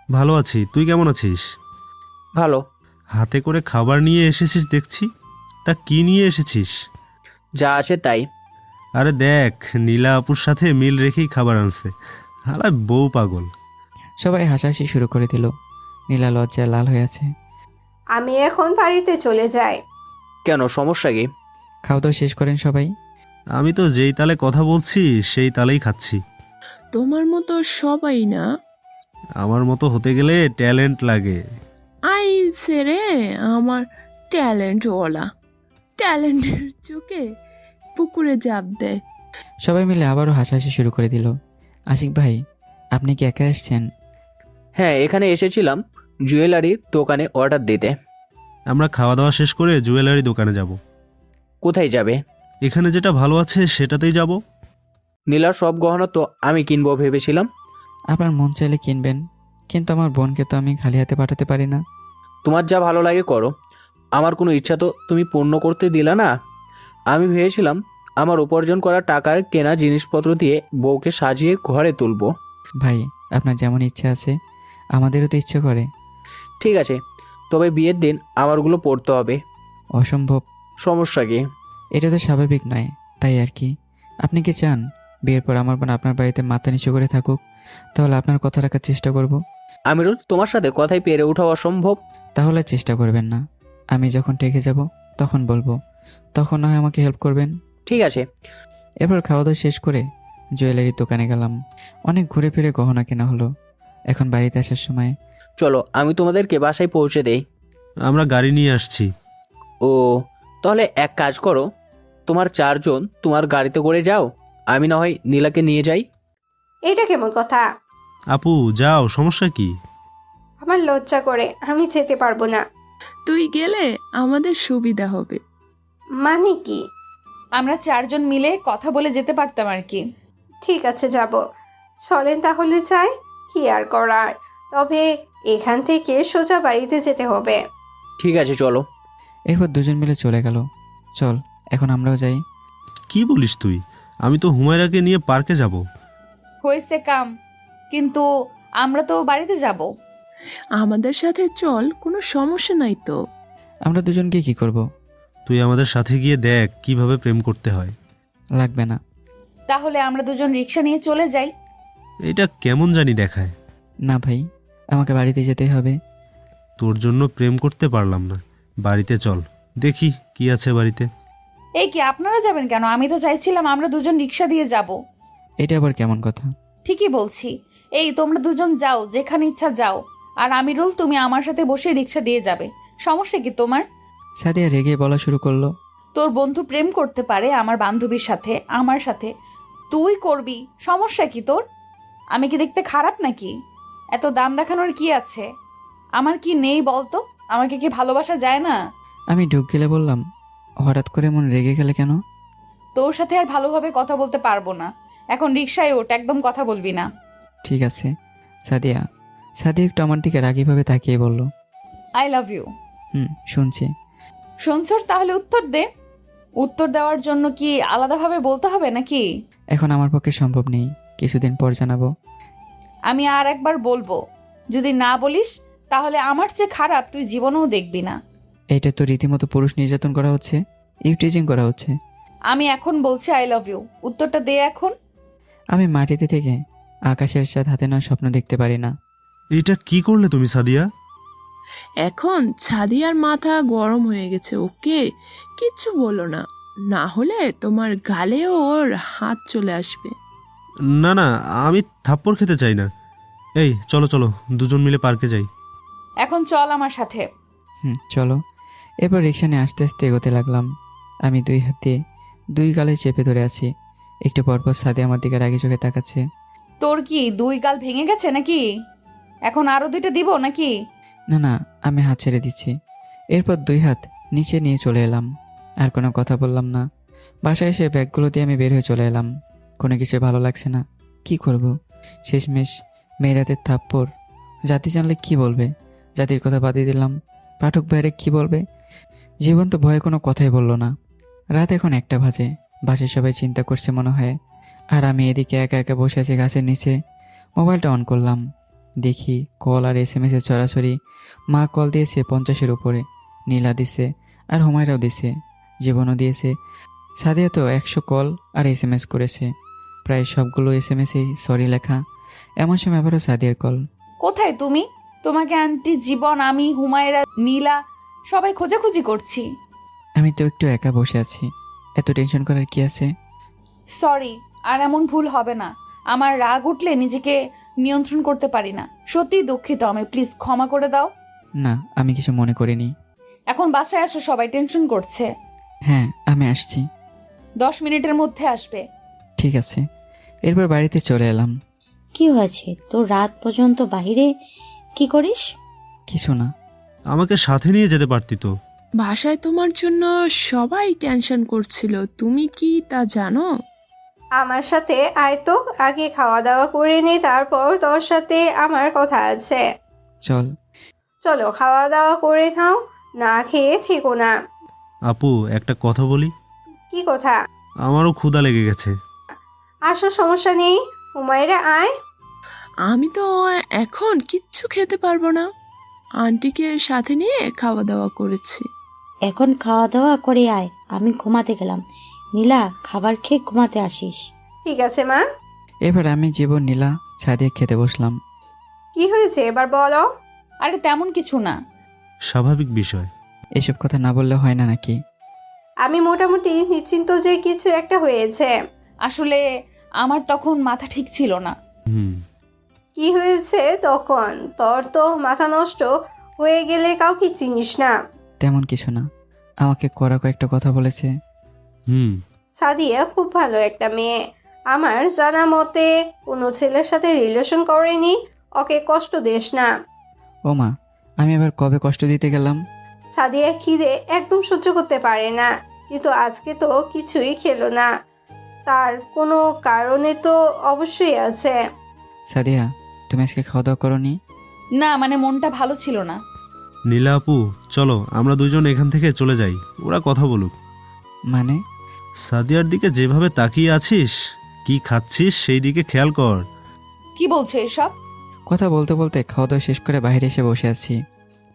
ভালো আছি, তুই কেমন আছিস? ভালো। হাতে করে খাবার নিয়ে এসেছিস দেখছি, তা কি নিয়ে এসেছিস? যা আছে তাই। আরে দেখ, নীলা আপুর সাথে মিল রেখেই খাবার আনছে, হালা বউ পাগল। সবাই হাসাহাসি শুরু করে দিল। নীলা লজ্জায় লাল হয়ে আছে। আমি এখন বাড়িতে চলে যাই। কেন, সমস্যা কি? খাওয়া দাওয়া শেষ করেন সবাই। আমি তো যেই তালে কথা বলছি সেই তালেই খাচ্ছি। তোমার মতো সবাই না। আমার মতো হতে গেলে ট্যালেন্ট লাগে। আইছে রে আমার ট্যালেন্টওয়ালা, ট্যালেন্টের চোখে পুকুরে জাপ দেয়। সবাই মিলে আবারও হাসাহাসি শুরু করে দিল। আশিক ভাই, আপনি কি একা আসছেন? হ্যাঁ, এখানে এসেছিলাম জুয়েলারির দোকানে অর্ডার দিতে। আমরা খাওয়া দাওয়া শেষ করে জুয়েলারি দোকানে যাব। কোথায় যাবে? এখানে যেটা ভালো আছে সেটাতেই যাব। নীলার সব গহনা তো আমি কিনবো ভেবেছিলাম। আপনার মন চাইলে কিনবেন, কিন্তু আমার বোনকে তো আমি খালি হাতে পাঠাতে পারি না। তোমার যা ভালো লাগে করো, আমার কোনো ইচ্ছা তো তুমি পূর্ণ করতে দিলা না। আমি ভেবেছিলাম আমার উপার্জন করা টাকার কেনা জিনিসপত্র দিয়ে বউকে সাজিয়ে ঘরে তুলবো। ভাই, আপনার যেমন ইচ্ছা আছে আমাদেরও তো ইচ্ছে করে। ঠিক আছে, তবে বিয়ের দিন আমারগুলো পড়তে হবে। অসম্ভব। সমস্যা কি? এটা তো স্বাভাবিক নয়, তাই আর কি। আপনি কি চান বিয়ের পর আমার বোন আপনার বাড়িতে মাথা নিচু করে থাকুক? তাহলে আপনার কথা রাখার চেষ্টা করব। আমিরুল, তোমার সাথে কথায় পেরে ওঠা অসম্ভব। তাহলে চেষ্টা করবেন না। আমি যখন ঠেকে যাব তখন বলবো, তখন না হয় আমাকে হেল্প করবেন। ঠিক আছে। এরপর খাওয়া দাওয়া শেষ করে জুয়েলারির দোকানে গেলাম। অনেক ঘুরে ফিরে গহনা কেনা হলো। এখন বাড়িতে আসার সময় চলো আমি তোমাদেরকে বাসায় পৌঁছে দেই। আমরা গাড়ি নিয়ে আসছি। ও, তাহলে এক কাজ করো, তোমার 4 জন তোমার গাড়িতে করে যাও, আমি না হয় নীলাকে নিয়ে যাই। এটা কেমন কথা? আপু যাও, সমস্যা কি? আমার লজ্জা করে, আমি যেতে পারবো না। তুই গেলে আমাদের সুবিধা হবে। মানে কি? আমরা 4 জন মিলে কথা বলে যেতে পারতাম আর কি। ঠিক আছে, যাব। চলেন তাহলে যাই, কি আর করার। তবে এখান থেকে সোজা বাড়িতে যেতে হবে। ঠিক আছে চলো। এরপর দুজন মিলে চলে গেল। চল এখন আমরাও যাই। কি বলিস তুই? আমি তো হুমায়রাকে নিয়ে পার্কে যাব। হয়েছে কাম, কিন্তু আমরা তো বাড়িতে যাব। আমাদের সাথে চল, কোনো সমস্যা নাই তো। আমরা দুজনকে কি করব? তুই আমাদের সাথে গিয়ে দেখ কিভাবে প্রেম করতে হয়। লাগবে না। তাহলে আমরা দুজন রিক্সা নিয়ে চলে যাই। এটা কেমন জানি দেখায়। না ভাই, আমাকে বাড়িতে যেতেই হবে। তোর জন্য প্রেম করতে পারলাম না। বাড়িতে চল, দেখি কি আছে বাড়িতে। এই কি, আপনারা যাবেন কেন? আমি তো চাইছিলাম আমরা দুজন রিক্সা দিয়ে যাব। এটা আবার কেমন কথা? ঠিকই বলছি। এই তোমরা দুজন যাও, যেখানে ইচ্ছা যাও। আর আমিরুল, তুমি আমার সাথে বসে রিক্সা দিয়ে যাবে। সমস্যা কি তোমার? সাদিয়া রেগে বলা শুরু করলো। তোর বন্ধু প্রেম করতে পারে আমার বান্ধবীর সাথে, আমার সাথে তুই করবি, সমস্যা কি তোর? আমি কি দেখতে খারাপ নাকি? এত দাম দেখানোর কি আছে? আমার কি নেই বলতো? আমাকে কি ভালোবাসা যায় না? আমি ঢুক গেলে বললাম, হঠাৎ করে মন রেগে গেলে কেন? তোর সাথে আর ভালোভাবে কথা বলতে পারবো না। এখন রিক্সায় ওঠ, একদম কথা বলবি না। ঠিক আছে। সাদিয়া সাদিয়া একটু আমার দিকে রাগীভাবে তাকিয়ে বলল, আই লাভ ইউ। শুনছি। শুনছর, তাহলে উত্তর দে। উত্তর দেওয়ার জন্য কি আলাদাভাবে বলতে হবে নাকি? এখন আমার পক্ষে সম্ভব নেই, কিছুদিন পর জানাবো। আমি আর একবার বলবো, যদি না বলিস তাহলে আমার চেয়ে খারাপ তুই জীবনেও দেখবি না। এইটা তো রীতিমতো পুরুষ নির্যাতন করা হচ্ছে, ইভটিজিং করা হচ্ছে। আমি এখন বলছি আই লাভ ইউ, উত্তরটা দে এখন। আমি মাটিতে থেকে আকাশের সাথে হাতে নেওয়ার স্বপ্ন দেখতে পারি না। এটা কি করলে তুমি সাদিয়া? এখন ছাদিয়ার মাথা গরম হয়ে গেছে, ওকে কিচ্ছু বলো না, না হলে তোমার গালেও ওর হাত চলে আসবে। না না, আমি থাপ্পড় খেতে চাই না। এই চলো চলো, দুজন মিলে পার্কে যাই। এখন চল আমার সাথে। চলো। এরপর রিক্সা নিয়ে আস্তে আস্তে এগোতে লাগলাম। আমি 2 হাত দিয়ে 2 গালে চেপে ধরে আছি। একটু পরপর সাদিয়া আমার দিকে রাগি চোখে তাকাচ্ছে। তোর কি 2 গাল ভেঙে গেছে নাকি? এখন আরো 2টা দিব নাকি? না না, আমি হাত ছেড়ে দিচ্ছি। এরপর 2 হাত নিচে নিয়ে চলে এলাম। আর কোনো কথা বললাম না। বাসায় এসে ব্যাগগুলো দিয়ে আমি বের হয়ে চলে এলাম। কোনো কিছু ভালো লাগছে না, কি করব? শেষমেশ মেয়েরাতের থাপ্পড়। জাতি জানলে কি বলবে? জাতির কথা বাদিয়ে দিলাম, পাঠক ভাইরে কি বলবে? জীবন তো ভয়ে কোনো কথাই বলল না। রাত এখন 1টা বাজে। বাসায় সবাই চিন্তা করছে মনে হয়। আর আমি এদিকে একা একা বসে আছি গাছের নিচে। মোবাইলটা অন করলাম, দেখি কল আর SMS-এর ছড়াছড়ি। মা কল দিয়েছে 50-এর উপরে, নীলা দিছে আর হুমায়রাও দিছে, জীবনও দিয়েছে। সাদিয়া তো 100 কল আর SMS করেছে, প্রায় সবগুলো SMS-এই সরি লেখা। এমন সময় আবারও সাদিয়ার কল। কোথায় তুমি? তোমাকে আন্টি, জীবন, আমি, হুমায়রা, নীলা সবাই খোঁজাখুঁজি করছি। আমি তো একটু একা বসে আছি, এত টেনশন করার কি আছে? সরি, আর এমন ভুল হবে না। আমার রাগ উঠলে নিজেকে নিয়ন্ত্রণ করতে পারি না। সত্যিই দুঃখিত আমি, প্লিজ ক্ষমা করে দাও। না, আমি কিছু মনে করিনি। এখন বাসায় আসো, সবাই টেনশন করছে। হ্যাঁ, আমি আসছি। 10 মিনিটের মধ্যে আসবে। ঠিক আছে। এরপর বাড়িতে চলে এলাম। কি হয়েছে তোর? রাত পর্যন্ত বাইরে কি করিস? কিছু না। আমাকে সাথে নিয়ে যেতে পারতি তো। বাসায় তোমার জন্য সবাই টেনশন করছিল, তুমি কি তা জানো? আমার সাথে আয় তো, আগে খাওয়া দাওয়া করে নে, তারপর তোর সাথে আমার কথা আছে। চল। চলো খাওয়া দাওয়া করে নাও, না খেয়ে থেকো না। আপু, একটা কথা বলি। কি কথা? আমারও ক্ষুধা লেগে গেছে। আসো, সমস্যা নেই, হুমায়রা আয়। আমি তো এখন কিচ্ছু খেতে পারবো না, আন্টিকে সাথে নিয়ে খাওয়া দাওয়া করেছি। এখন খাওয়া দাওয়া করে আয়, আমি ঘুমাতে গেলাম। নীলা, খাবার খেয়ে ঘুমাতে আসিস। ঠিক আছে মা। এবার আমি জীবন নীলা সাদিয়া খেতে বসলাম। কি হয়েছে এবার বলো। আরে তেমন কিছু না। স্বাভাবিক বিষয়। এসব কথা না বললে হয় না নাকি? আমি মোটামুটি নিশ্চিন্ত যে কিছু একটা হয়েছে। আসলে আমার তখন মাথা ঠিক ছিল না। কি হয়েছে তখন? তোর তো মাথা নষ্ট হয়ে গেলে কাউকে চিনিস না। তেমন কিছু না, আমাকে কড়া কয়েকটা কথা বলেছে। সাদিয়া খুব ভালো একটা মেয়ে, আমার জানা মতে কোনো ছেলের সাথে রিলেশন করেনি, ওকে কষ্ট দিস না। ও মা, আমি এবার কবে কষ্ট দিতে গেলাম? সাদিয়া খিদে একদম সহ্য করতে পারে না, কিন্তু আজকে তো কিছুই খেলো না, তার কোনো কারণে তো অবশ্যই আছে। সাদিয়া, তুমি আজকে খাওয়া দাওয়া করোনি? না, মানে মনটা ভালো ছিল না। নীলা আপু, চলো আমরা দুজন এখান থেকে চলে যাই, ওরা কথা বলুক। মানে? সাদিয়ার দিকে যেভাবে তাকিয়ে আছিস, কি খাচ্ছিস সেই দিকে খেয়াল কর। কি বলছো এসব? কথা বলতে বলতে খাওয়া দাওয়া শেষ করে বাইরে এসে বসে আছি।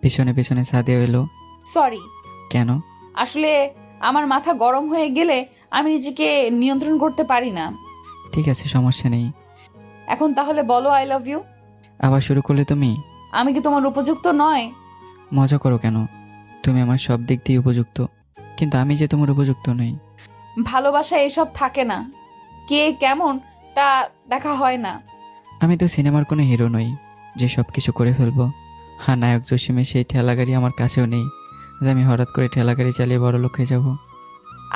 পিছনে পিছনে সাদিয়া এলো। সরি। কেন? আসলে আমার মাথা গরম হয়ে গেলে আমি নিজেকে নিয়ন্ত্রণ করতে পারি না। ঠিক আছে, সমস্যা নেই। এখন তাহলে বলো আই লাভ ইউ। আবার শুরু করলে তুমি? আমি কি তোমার উপযুক্ত নয়? মজা করো কেন? তুমি আমার সব দিক দিয়ে উপযুক্ত, কিন্তু আমি যে তোমার উপযুক্ত নই। ভালোবাসায় এসব থাকে না, কে কেমন তা দেখা হয় না। আমি তো সিনেমার কোনো হিরো নই যে সব কিছু করে ফেলবো। হ্যাঁ, নায়ক জসিমের সেই ঠেলাগাড়ি আমার কাছেও নেই যে আমি হঠাৎ করে ঠেলাগাড়ি চালিয়ে বড় লোক হয়ে যাব।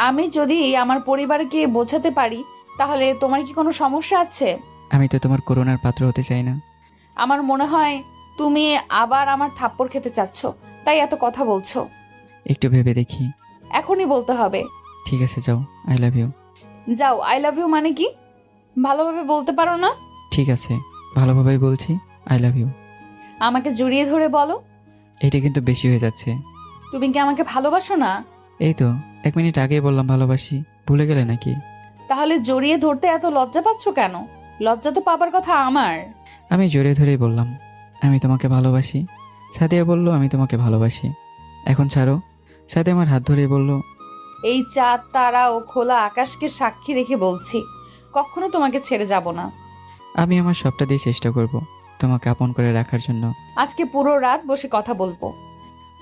আমি যদি আমার পরিবারকে বোঝাতে পারি তাহলে তোমার কি কোনো সমস্যা আছে? আমি তো তোমার করুণার পাত্র হতে চাই না। আমার মনে হয় তুমি আবার আমার থাপ্পড় খেতে চাচ্ছ, তাই এত কথা বলছো। একটু ভেবে দেখি। এখনই বলতে হবে? ঠিক আছে, যাও, আই লাভ ইউ। যাও, আই লাভ ইউ মানে কি? ভালোভাবে বলতে পারো না? ঠিক আছে, ভালোভাবেই বলছি, আই লাভ ইউ। আমাকে জড়িয়ে ধরে বলো। এটা কিন্তু বেশি হয়ে যাচ্ছে। তুমি কি আমাকে ভালোবাসো না? এই তো 1 মিনিট আগেই বললাম ভালোবাসি, ভুলে গেলে নাকি? তাহলে জড়িয়ে ধরতে এত লজ্জা পাচ্ছ কেন? লজ্জা তো পাবার কথা আমার। আমি জড়িয়ে ধরেই বললাম আমি তোমাকে ভালোবাসি। সাদিয়া বলল আমি তোমাকে ভালোবাসি। এখন ছাড়ো। সাদিয়া আমার হাত ধরেই বলল, এই চাঁদ তারা ও খোলা আকাশকে সাক্ষী রেখে বলছি, কখনো তোমাকে ছেড়ে যাব না। আমি আমার সবটা দিয়ে চেষ্টা করব তোমাকে আপন করে রাখার জন্য। আজকে পুরো রাত বসে কথা বলবো।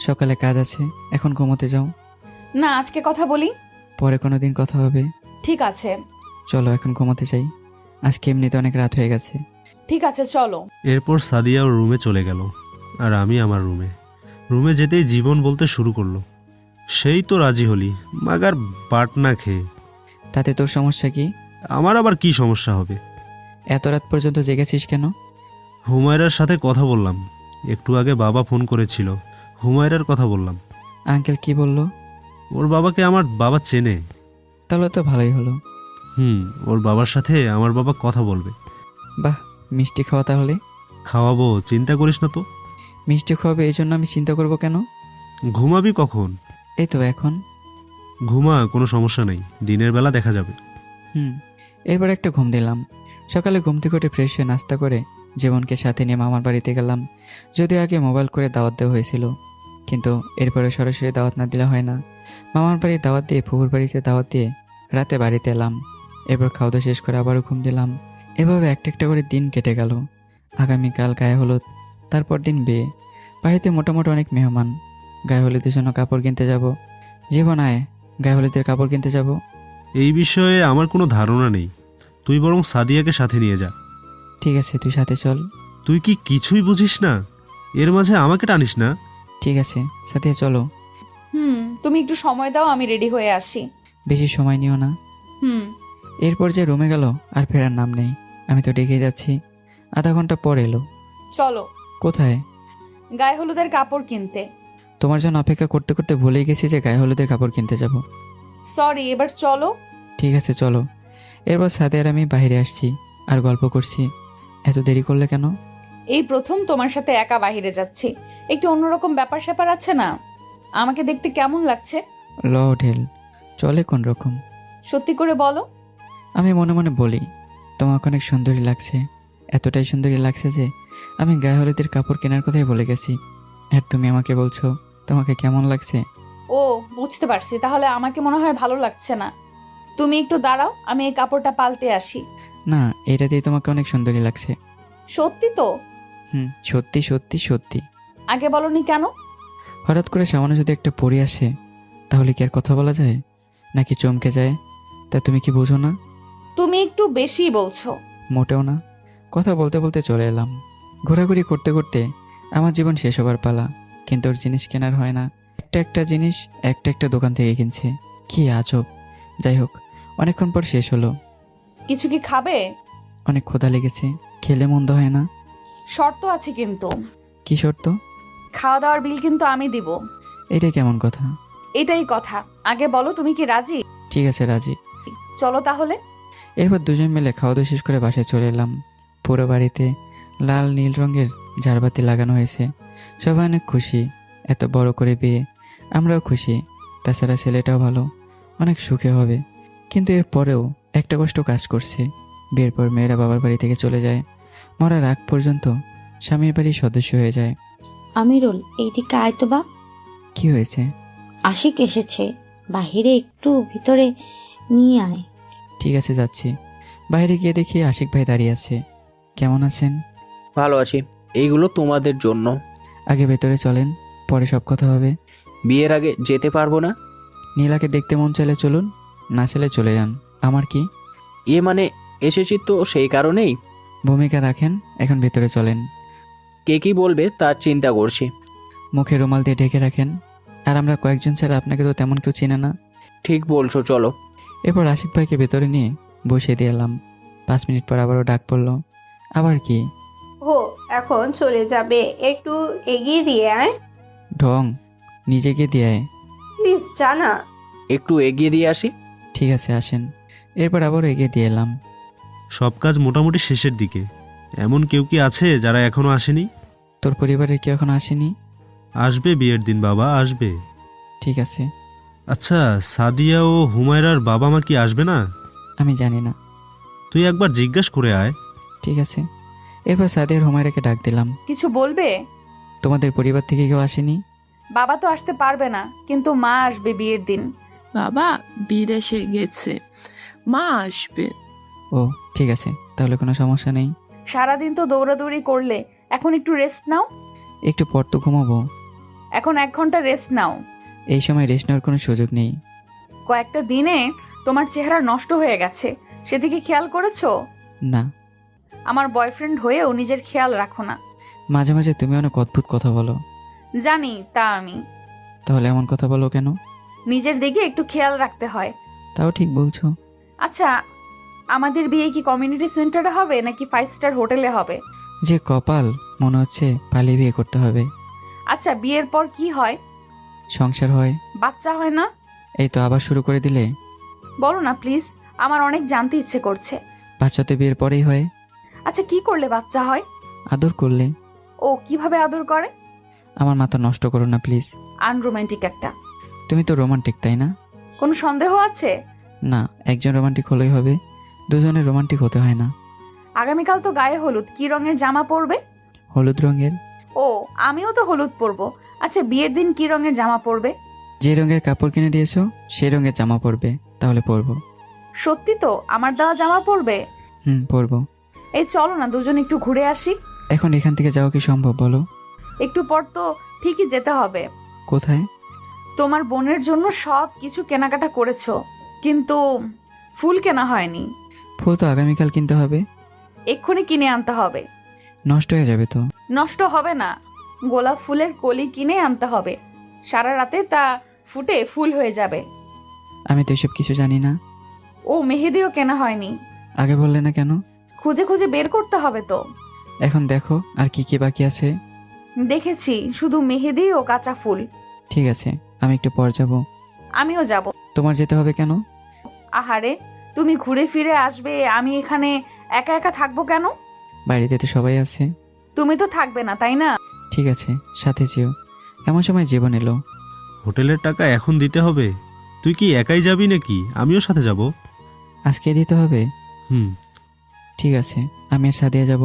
সকালে কাজ আছে, এখন ঘুমোতে যাও। না, আজকে কথা বলি। পরে কোনো দিন কথা হবে। ঠিক আছে। চলো এখন ঘুমোতে যাই, আজকে এমনিতে অনেক রাত হয়ে গেছে। ঠিক আছে, চলো। এরপর সাদিয়া ওর রুমে চলে গেল, আর আমি আমার রুমে যেতেই জীবন বলতে শুরু করলো, সেই তো রাজি হলি, মাগার বাট না খেয়ে। তাতে তোর সমস্যা কি? আমার আবার কি সমস্যা হবে? এত রাত পর্যন্ত জেগেছিস কেন? হুমায়রার সাথে কথা বললাম, একটু আগে বাবা ফোন করেছিল, হুমায়রার কথা বললাম। আঙ্কেল কি বলল? ওর বাবাকে আমার বাবা চেনে। তাহলে তো ভালোই হলো। ওর বাবার সাথে আমার বাবা কথা বলবে। বাহ, মিষ্টি খাওয়া তাহলে? খাওয়াবো, চিন্তা করিস না তো। মিষ্টি খাওয়াবে এই জন্য আমি চিন্তা করব কেন? ঘুমাবি কখন? এই তো এখন। ঘুমা, কোনো সমস্যা নেই, দিনের বেলা দেখা যাবে। এরপর একটা ঘুম দিলাম। সকালে ঘুম থেকে উঠে ফ্রেশ হয়ে নাস্তা করে জীবনকে সাথে নিয়ে মামার বাড়িতে গেলাম। যদিও আগে মোবাইল করে দাওয়াত দেওয়া হয়েছিল, কিন্তু এরপরে সরাসরি দাওয়াত না দিলে হয় না। মামার বাড়ি দাওয়াত দিয়ে, ফুফুর বাড়িতে দাওয়াত দিয়ে রাতে বাড়িতে এলাম। এরপর খাওয়া দাওয়া শেষ করে আবারও ঘুম দিলাম। এভাবে একটা একটা করে দিন কেটে গেল। আগামীকাল গায়ে হলুদ, তারপর দিন বিয়ে। বাড়িতে মোটামুটি অনেক মেহমান। গায়ে হলুদের জন্য কাপড় কিনতে যাব। জীবন আয়, গায়ে হলুদের কাপড় কিনতে যাব। এই বিষয়ে আমার কোনো ধারণা নেই, তুই বরং সাদিয়াকে সাথে নিয়ে যা। ঠিক আছে, তুই সাথে চল। তুই কি কিছুই বুঝিস না? এর মাঝে আমাকে টানিস না। ঠিক আছে, সাথে চলো। তুমি একটু সময় দাও, আমি রেডি হয়ে আসি। বেশি সময় নিও না। এরপর যে রুমে গেল আর ফেরার নাম নেই। আমি তো ডেকে যাচ্ছি, আধা ঘন্টা পর এলো। চলো। কোথায়? গায়ে হলুদের কাপড় কিনতে। তোমার জন্য অপেক্ষা করতে করতে ভুলেই গেছি যে গায়ে হলুদের কাপড় কিনতে যাব। সরি, এবার চলো। ঠিক আছে চলো। এরপর সাথে আর আমি বাইরে আসছি আর গল্প করছি। এত দেরি করলে কেন? এই প্রথম তোমার সাথে একা বাইরে যাচ্ছি, একটু অন্যরকম ব্যাপার স্যাপার আছে না? আমাকে দেখতে কেমন লাগছে? ল ঢেল চলে কোন রকম। সত্যি করে বলো। আমি মনে মনে বলি, তোমাকে অনেক সুন্দরী লাগছে। এতটাই সুন্দরী লাগছে যে আমি গায়ে হলুদের কাপড় কেনার কথাই বলে গেছি। আর তুমি আমাকে বলছো তোমাকে কেমন লাগছে। ও, বুঝতে পারছি, তাহলে আমাকে মনে হয় ভালো লাগছে না। তুমি একটু দাঁড়াও, আমি এই কাপড়টা পাল্টে আসি। না, এটাতেই তোমাকে অনেক সুন্দরী লাগছে। সত্যি তো? সত্যি সত্যি সত্যি। আগে বলনি কেন? হঠাৎ করে সামনে যদি একটা পরি আসে তাহলে কি আর কথা বলা যায়, নাকি চমকে যায়? তা তুমি কি বোঝো না? তুমি একটু বেশি বলছো। মোটেও না। কথা বলতে বলতে চলে এলাম। ঘোরাঘুরি করতে করতে আমার জীবন শেষ হবার পালা, কিন্তু ওর জিনিস কেনার হয় না। একটা একটা জিনিস একটা একটা দোকান থেকে কিনছে। কি আজব। যাই হোক, অনেকক্ষণ পর শেষ হলো। কিছু কি খাবে? অনেক ক্ষুধা লেগেছে, খেলে মন্দ হয় না। শর্ত আছে কিন্তু। কি শর্ত? খাওয়া দাওয়ার বিল কিন্তু আমি দিব। এটা কেমন কথা? এটাই কথা। আগে বলো, তুমি কি রাজি? ঠিক আছে, রাজি। চলো তাহলে। এরপর দুজন মিলে খাওয়া দাওয়া শেষ করে বাসায় চলে এলাম। পুরো বাড়িতে লাল নীল রঙের ঝাড়বাতি লাগানো হয়েছে। সবাই অনেক খুশি, এত বড় করে বিয়ে। আমরাও খুশি, তাছাড়া ছেলেটাও ভালো, অনেক সুখে হবে। কিন্তু এর পরেও একটা কষ্ট কাজ করছে। বিয়ের পর মেয়েরা বাবার বাড়ি থেকে চলে যায়, মরার আগ পর্যন্ত স্বামীর বাড়ির সদস্য হয়ে যায়। আমিরুল, এইদিকে আয় তো বাপ। কি হয়েছে? আশিক এসেছে, বাহিরে একটু ভিতরে নিয়ে আয়। ঠিক আছে, যাচ্ছি। বাইরে গিয়ে দেখি আশিক ভাই দাঁড়িয়ে আছে। কেমন আছেন? ভালো আছি। এইগুলো তোমাদের জন্য। আগে ভেতরে চলেন, পরে সব কথা হবে। বিয়ের আগে যেতে পারবো না। নীলাকে দেখতে মন চাইলে চলুন, না চাইলে চলে যান। আমার কি? এ মানে এসেছি তো সেই কারণেই। ভূমিকা রাখেন, এখন ভেতরে চলেন। কে কি বলবে তার চিন্তা করছি। মুখে রুমাল দিয়ে ঢেকে রাখেন। আর আমরা কয়েকজন ছাড়া আপনাকে তো তেমন কেউ চিনে না। ঠিক বলছো, চলো। এরপর আশিক ভাইকে ভেতরে নিয়ে বসিয়ে দিয়ে এলাম। 5 মিনিট পর আবারও ডাক পড়লো। আবার কি? ও, এখন চলে যাবে, একটু এগিয়ে দিয়ে আয়। ঢং, নিজে গিয়ে দিয়ে আয়। প্লিজ জানা। একটু এগিয়ে দিয়ে আসি। ঠিক আছে, আসেন। এরপর আবারও এগিয়ে দিয়ে এলাম। সব কাজ মোটামুটি শেষের দিকে। এমন কেউ কি আছে যারা এখনো আসেনি? তোর পরিবারের কেউ এখন আসেনি? আসবে বিয়ের দিন বাবা, আসবে। ঠিক আছে। আচ্ছা, সাদিয়া ও হুমায়রার বাবা মা কি আসবে না? আমি জানি না। তুই একবার জিজ্ঞেস করে আয়। ঠিক আছে। এরপর সাদিয়ার হুমায়রাকে ডাক দিলাম। কিছু বলবে? তোমাদের পরিবার থেকে কেউ আসেনি? বাবা তো আসতে পারবে না, কিন্তু মা আসবে বিয়ের দিন। বাবা বিদেশে গেছে, মা আসবে। ও ঠিক আছে, তাহলে কোনো সমস্যা নেই। সারাদিন তো দৌড়াদৌড়ি করলে, এখন একটু রেস্ট নাও। একটু পর তো ঘুমাবো। এখন 1 ঘন্টা রেস্ট নাও। এই সময় রেস্ট নেওয়ার কোনো সুযোগ নেই। কয়েকটা দিনে তোমার চেহারা নষ্ট হয়ে গেছে, সেদিকে খেয়াল করেছো? না। আমার বয়ফ্রেন্ড হয়েও নিজের খেয়াল রাখো না। মাঝে মাঝে তুমি অনেক অদ্ভুত কথা বলো। জানি, তা আমি। তাহলে এমন কথা বলো কেন? নিজের দিকে একটু খেয়াল রাখতে হয়। তাও ঠিক বলছো। আচ্ছা, আমাদের বিয়ে কি কমিউনিটি সেন্টারে হবে নাকি 5 স্টার হোটেলে হবে? যে কপাল, মনে হচ্ছে পালিয়ে বিয়ে করতে হবে। আচ্ছা, বিয়ের পর কি হয়? সংসার হয়। বাচ্চা হয় না? এই তো আবার শুরু করে দিলে। বলো না প্লিজ, আমার অনেক জানতে ইচ্ছে করছে। বাচ্চা তো বিয়ের পরেই হয়। আচ্ছা, কি করলে বাচ্চা হয়? আদর করলে। ও, কিভাবে আদর করে? আমার মাথা নষ্ট করো না প্লিজ। আনরোমান্টিক একটা। তুমি তো রোমান্টিক, তাই না? কোনো সন্দেহ আছে? না, একজন রোমান্টিক হলেই হবে, দুজনে রোমান্টিক হতে হয় না। আগামীকাল তো গায়ে হলুদ, কি রঙের জামা পরবে? হলুদ রঙের। ও, আমিও তো হলুদ পরবো। আচ্ছা, বিয়ের দিন কি রঙের জামা পরবে? যে রঙের কাপড় কিনে দিয়েছো সেই রঙের জামা পরবে। তাহলে পরবো। সত্যি তো আমার দেওয়া জামা পরবে? পরবো। এই চলো না, দুজন একটু ঘুরে আসি। এখন এখান থেকে যাওয়া কি সম্ভব বলো? একটু পর তো ঠিকই যেতে হবে। কোথায়? তোমার বোনের জন্য সব কিছু কেনাকাটা করেছো, কিন্তু ফুল কেনা হয়নি। ফুল তো আগামীকাল কিনতে হবে। এক্ষুনি কিনে আনতে হবে। নষ্ট হয়ে যাবে তো। নষ্ট হবে না, গোলাপ ফুলের কলি কিনে আনতে হবে। সারা রাতে তা ফুটে ফুল হয়ে যাবে। আমি তো এসব কিছু জানি না। ও, মেহেদিও কেনা হয়নি। আগে বললে না কেন? খুঁজে খুঁজে বের করতে হবে তো। এখন দেখো আর কি কি বাকি আছে। দেখেছি শুধু মেহেদি ও কাঁচা ফুল। ঠিক আছে, আমি একটু পর যাব। আমিও যাব। তোমার যেতে হবে কেন? আহারে, তুমি ঘুরে ফিরে আসবে, আমি এখানে একা একা থাকবো কেন? বাড়িতে তো সবাই আছে। তুমি তো থাকবে না, তাই না? ঠিক আছে, সাথে যেও। এমন সময় জীবন এলো। হোটেলের টাকা এখন দিতে হবে? তুই কি একাই যাবি নাকি আমিও সাথে যাব? আজকে দিতে হবে? হুম। ঠিক আছে, আমি আর সাদিয়া যাব।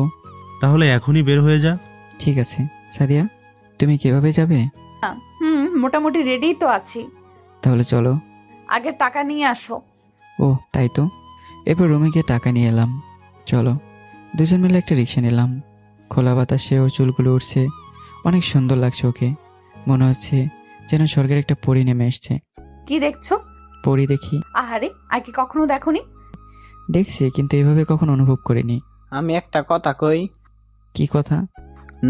তাহলে এখনই বের হয়ে যা। ঠিক আছে। সাদিয়া, তুমি কিভাবে যাবে? মোটামুটি রেডি তো আছি। তাহলে চলো। আগে টাকা নিয়ে আসো। ও তাই তো। এরপর রুমে গিয়ে টাকা নিয়ে এলাম। চলো। দুজন মিলে একটা রিক্সা নিলাম। খোলা বাতাসে ওর চুলগুলো উঠছে, অনেক সুন্দর লাগছে ওকে। মনে হচ্ছে যেন স্বর্গের একটা পরী নেমে এসছে। কি দেখছো? পরী দেখি। আহারে, আগে কখনো দেখোনি? দেখছি, কিন্তু এভাবে কখনো অনুভব করিনি। আমি একটা কথা কই। কি কথা?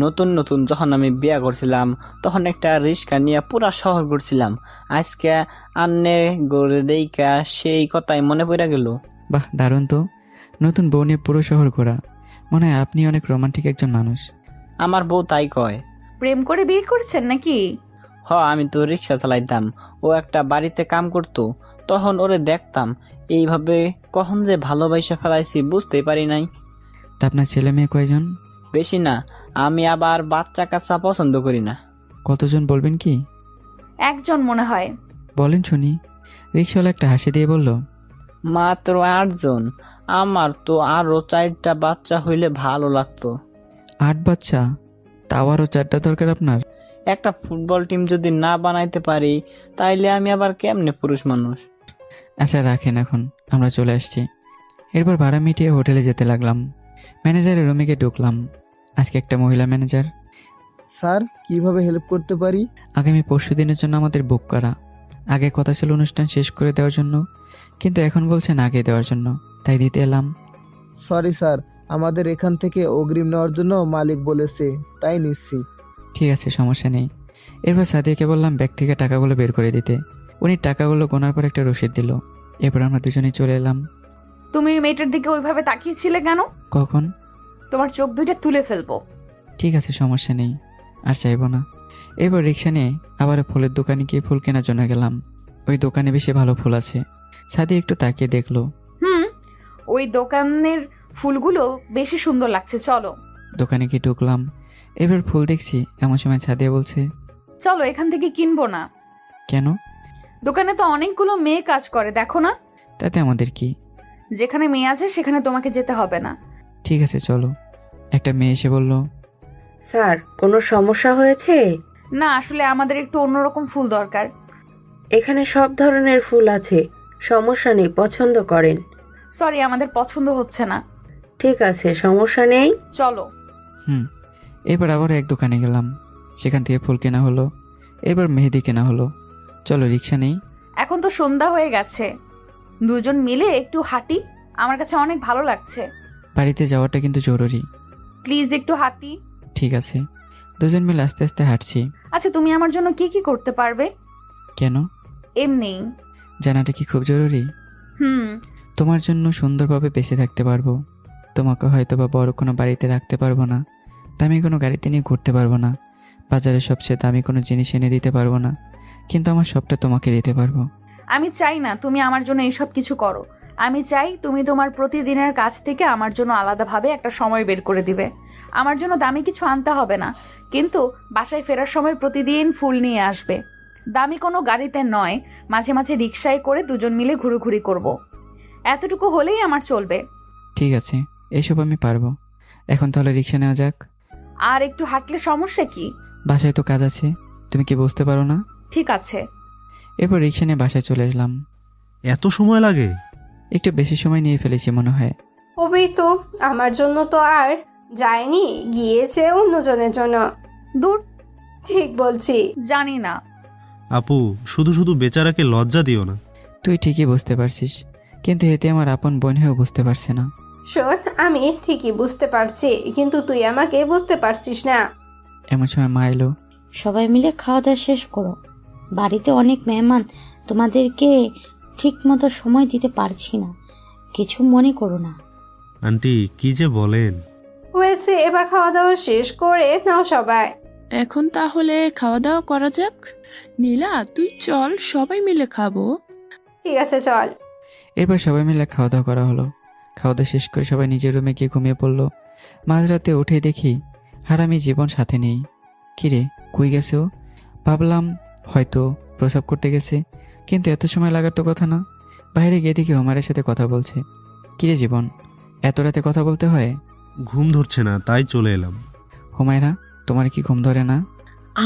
নতুন নতুন যখন আমি বিয়া করছিলাম তখন একটা রিক্সা নিয়ে পুরা শহর ঘুরছিলাম। আজকে আন্নে গড়ে দেইকা সেই কথাই মনে পড়ে গেল। বাহ, দারুণ তো। নতুন বউ নিয়ে পুরো শহর ঘোরা। মনে হয় আপনি অনেক রোমান্টিক একজন মানুষ। আমার বউ তাই কয়। প্রেম করে বিয়ে করছেন নাকি? আমি তো রিক্সা চালাইতাম, ও একটা বাড়িতে কাম করতো, তখন ওরে দেখতাম। এইভাবে কখন যে ভালোবাসা ফেলাইছি বুঝতেই পারি নাই। তা আপনার ছেলে মেয়ে কয়জন? বেশি না, আমি আবার বাচ্চা কাচ্চা পছন্দ করি না। কতজন বলবেন কি? একজন মনে হয়। বলেন শুনি। রিক্সাওয়ালা একটা হাসি দিয়ে বলল, মাত্র 8 জন। আমার তো আরো 4টা বাচ্চা হইলে ভালো লাগতো। 8 বাচ্চা? তাও আরও 4টা দরকার আপনার? একটা ফুটবল টিম যদি না বানাইতে পারি তাইলে আমি আবার কেমনে পুরুষ মানুষ। আচ্ছা রাখেন, এখন আমরা চলে আসছি। এরপর ভাড়া মিটিয়ে হোটেলে যেতে লাগলাম। ম্যানেজারের রুমে গিয়ে ঢুকলাম। আজকে একটা মহিলা ম্যানেজার। স্যার, কিভাবে হেল্প করতে পারি? আগামী পরশুদিনের জন্য আমাদের বুক করা। আগে কথা ছিল অনুষ্ঠান শেষ করে দেওয়ার জন্য, কিন্তু এখন বলছেন আগে দেওয়ার জন্য, তাই দিতে এলাম। সরি স্যার, আমাদের এখান থেকে অগ্রিম নেওয়ার জন্য মালিক বলেছে, তাই নিচ্ছি। ঠিক আছে, সমস্যা নেই। এরপর সাদিয়াকে বললাম ব্যাগ থেকে টাকাগুলো বের করে দিতে। উনি টাকাগুলো গোনার পর একটা রসিদ দিল। এরপর আমরা দুজনেই চলে এলাম। তুমি মেয়েটার দিকে ওইভাবে তাকিয়েছিলে কেন? কখন? তোমার চোখ দুইটা তুলে ফেলবো। ঠিক আছে, সমস্যা নেই, আর চাইবো না। এরপর রিক্সা নিয়ে আবার ফুলের দোকানে গিয়ে ফুল কেনার জন্য গেলাম। ওই দোকানে বেশি ভালো ফুল আছে। সাদিয়া একটু তাকিয়ে দেখলো। ওই দোকানের ফুলগুলো বেশি সুন্দর লাগছে, চলো। দোকানে গিয়ে ঢুকলাম। এবার ফুল দেখছি, এমন সময় সাদিয়া বলছে, চলো এখান থেকে কিনবো না। কেন? দোকানে তো অনেকগুলো মেয়ে কাজ করে, দেখো না? তাতে আমাদের কি? যেখানে মেয়ে আছে সেখানে তোমাকে যেতে হবে না। ঠিক আছে চলো। একটা মেয়ে এসে বলল, স্যার, কোনো সমস্যা হয়েছে? না, আসলে আমাদের একটু অন্যরকম ফুল দরকার। এখানে সব ধরনের ফুল আছে, সমস্যা নেই, পছন্দ করেন। সরি, আমাদের পছন্দ হচ্ছে না। ঠিক আছে, সমস্যা নেই, চলো। এবার আবার এক দোকানে গেলাম। সেখান থেকে ফুল কেনা হলো। এবার মেহেদি কেনা হলো। চলো রিক্সা নেই। এখন তো সন্ধ্যা হয়ে গেছে, দুজন মিলে একটু হাঁটি, আমার কাছে অনেক ভালো লাগছে। বাড়িতে যাওয়াটা কিন্তু জরুরি। প্লিজ একটু হাঁটি। ঠিক আছে। দুজন মিলে আস্তে আস্তে হাঁটছি। আচ্ছা, তুমি আমার জন্য কি কি করতে পারবে? কেন? এমনি। জানাটা কি খুব জরুরি? তোমার জন্য সুন্দরভাবে বেঁচে থাকতে পারবো। তোমাকে হয়তো বা বড় কোনো বাড়িতে রাখতে পারবো না, দামি কোনো গাড়িতে নিয়ে ঘুরতে পারবো না, বাজারে সবচেয়ে দামি কোনো জিনিস এনে দিতে পারবো না, কিন্তু আমার সবটা তোমাকে দিতে পারবো। আমি চাই না তুমি আমার জন্য এইসব কিছু করো। আমি চাই তুমি তোমার প্রতিদিনের কাজ থেকে আমার জন্য আলাদাভাবে একটা সময় বের করে দিবে। আমার জন্য দামি কিছু আনতে হবে না, কিন্তু বাসায় ফেরার সময় প্রতিদিন ফুল নিয়ে আসবে। দামি কোনো গাড়িতে নয়, মাঝে মাঝে রিক্সায় করে দুজন মিলে ঘুরোঘুরি করব। এতটুকু হলেই আমার চলবে। ঠিক আছে, এসব আমি পারবো। এখন তাহলে রিক্সা নেওয়া যাক। আর একটু হাঁটলে সমস্যা কি? বাসায় তো কাজ আছে, তুমি কি বুঝতে পারো না? ঠিক আছে। এরপর রিক্সা নিয়ে বাসায় চলে আসলাম। এত সময় লাগে? একটু বেশি সময় নিয়ে ফেলেছি মনে হয়। ওই তো, আমার জন্য তো আর যায়নি, গিয়েছে অন্যজনের জন্য। দূর। ঠিক বলছি। জানি না। আপু, শুধু শুধু বেচারাকে লজ্জা দিও না। তুই ঠিকই বুঝতে পারছিস, কিন্তু এতে আমার আপন বোন হয়েও বুঝতে পারছে না। শোন, আমি ঠিকই বুঝতে পারছি, কিন্তু তুই আমাকে বুঝতে পারছিস না। এমন সময় মা এলো। সবাই মিলে খাওয়া দাওয়া শেষ করো, বাড়িতে অনেক মেহমান, তোমাদেরকে ঠিক মতো সময় দিতে পারছি না, কিছু মনে করো না। আন্টি কি যে বলেন। হয়েছে, এবার খাওয়া দাওয়া শেষ করে নাও সবাই। এখন তাহলে খাওয়া দাওয়া করা যাক। নীলা তুই চল, সবাই মিলে খাবো। ঠিক আছে চল। এরপর সবাই মিলে খাওয়া দাওয়া করা হলো। খাওয়া দাওয়া শেষ করে সবাই নিজের রুমে গিয়ে ঘুমিয়ে পড়লো। মাঝরাতে উঠে দেখি হারামি জীবন সাথে নেই। কিরে, কই গেছে ও? ভাবলাম হয়তো প্রসাব করতে গেছে, কিন্তু এত সময় লাগার তো কথা না। বাইরে গিয়ে দেখি হুমায়রার সাথে কথা বলছে। কিরে জীবন, এত রাতে কথা বলতে হয়? ঘুম ধরছে না, তাই চলে এলাম। হুমায়রা, তোমার কি ঘুম ধরে না?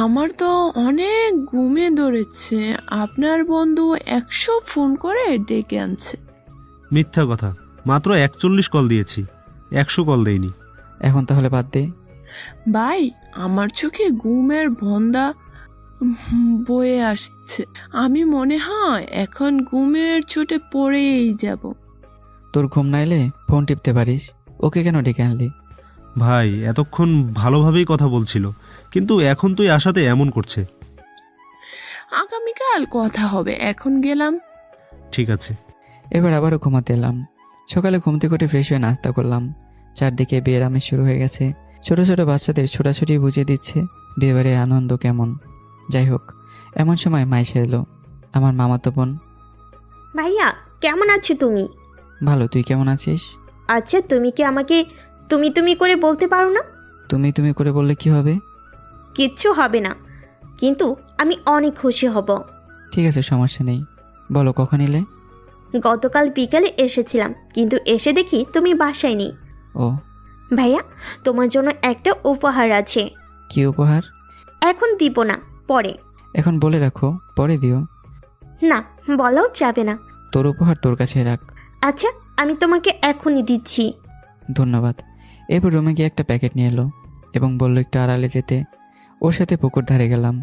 আমার তো অনেক ঘুমে ধরেছে, আপনার বন্ধু 100 ফোন করে ডেকে আনছে। মিথ্যা কথা, মাত্র 41 কল দিয়েছি, 100 কল দেইনি। এখন তাহলে বাদ দে। ভাই, আমার চোখে ঘুমের বন্ধা বয়ে আসছে। আমি মনে হয় এখন ঘুমের চোটে পড়েই যাব। তোর ঘুম না এলে ফোন টিপতে পারিস, ওকে কেন ডেকে আনলি? ভাই এতক্ষণ ভালোভাবেই কথা বলছিল, কিন্তু এখন তুই আসাতে এমন করছে। আগামীকাল কথা হবে, এখন গেলাম। ঠিক আছে। এবার আবারও ঘুমাতে এলাম। সকালে ঘুম থেকে উঠে ফ্রেশ হয়ে নাস্তা করলাম। চারদিকে বিয়ের আমেজ শুরু হয়ে গেছে। ছোট ছোট বাচ্চাদের ছোটাছুটি বুঝিয়ে দিচ্ছে বিয়েবাড়ির আনন্দ কেমন। যাই হোক, এমন সময় মাইশা এলো, আমার মামাতো বোন। ভাইয়া কেমন আছো তুমি? ভালো, তুই কেমন আছিস? আচ্ছা, তুমি কি আমাকে তুমি তুমি করে বলতে পারো না? তুমি তুমি করে বললে কি হবে? কিচ্ছু হবে না, কিন্তু আমি অনেক খুশি হব। ঠিক আছে, সমস্যা নেই। বলো কখন এলে? গতকাল বিকালে এসেছিলাম, কিন্তু এসে দেখি তুমি বাসায় নেই। ও ভাইয়া, তোমার জন্য একটা উপহার আছে। কি উপহার? এখন দিব না, পরে। এখন বলে রাখো, পরে দিও। না, বলাও যাবে না। তোর উপহার তোর কাছে রাখ। আচ্ছা, আমি তোমাকে এখনই দিচ্ছি। ধন্যবাদ। এরপর রুমে গিয়ে একটা প্যাকেট নিয়ে এলো এবং বললো একটু আড়ালে যেতে। ওর সাথে পুকুর ধারে গেলাম।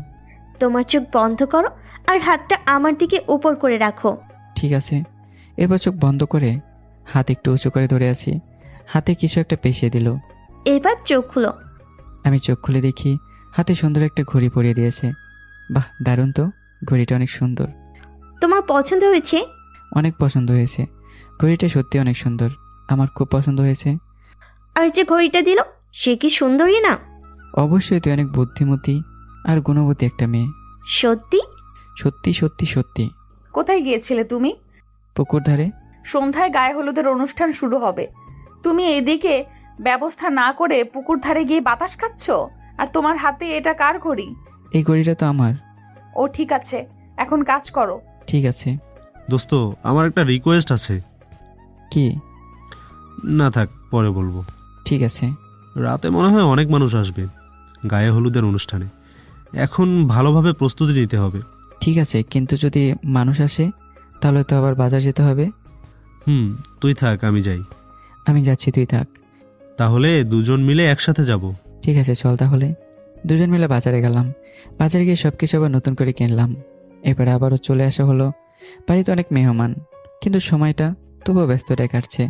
তোমার চোখ বন্ধ করো আর হাতটা আমার দিকে উপর করে রাখো। ঠিক আছে। এরপর চোখ বন্ধ করে হাত একটু উঁচু করে ধরে আছি। হাতে কিছু একটা পেঁচিয়ে দিল। এবার চোখ খুলো। আমি চোখ খুলে দেখি হাতে সুন্দর একটা ঘড়ি পরিয়ে দিয়েছে। বাহ, দারুণ তো, ঘড়িটা অনেক সুন্দর। তোমার পছন্দ হয়েছে? অনেক পছন্দ হয়েছে, ঘড়িটা সত্যি অনেক সুন্দর, আমার খুব পছন্দ হয়েছে। আর যে ঘড়িটা দিল সে কি সুন্দরী না? অবশ্যই, তুই অনেক বুদ্ধিমতী আর গুণবতী একটা মেয়ে। সত্যি? সত্যি সত্যি সত্যি। কোথায় গিয়েছিলে তুমি? পুকুর ধারে। সন্ধ্যায় গায়ে হলুদের অনুষ্ঠান শুরু হবে, তুমি এদিকে ব্যবস্থা না করে পুকুর ধারে গিয়ে বাতাস খাচ্ছ, আর তোমার হাতে এটা কার ঘড়ি? এই ঘড়িটা তো আমার। ও ঠিক আছে, এখন কাজ করো। ঠিক আছে। দোস্ত, আমার একটা রিকোয়েস্ট আছে। কি? না থাক, পরে বলবো। ঠিক আছে। রাতে মনে হয় অনেক মানুষ আসবে গায়ে হলুদের অনুষ্ঠানে, এখন ভালোভাবে প্রস্তুতি নিতে হবে। ঠিক আছে, কিন্তু যদি মানুষ আসে তাহলে তো আবার বাজার যেতে হবে। তুই থাক, আমি যাই। আমি যাচ্ছি, তুই থাক। তাহলে দুজন মিলে একসাথে যাব। ঠিক আছে, চল তাহলে। দুজন মিলে বাজারে গেলাম। বাজারে গিয়ে সব কিছু আবার নতুন করে কিনলাম। এবারে আবারও চলে আসা হলো। বাড়িতে অনেক মেহমান, কিন্তু সময়টা তবুও ব্যস্ততায় কাটছে।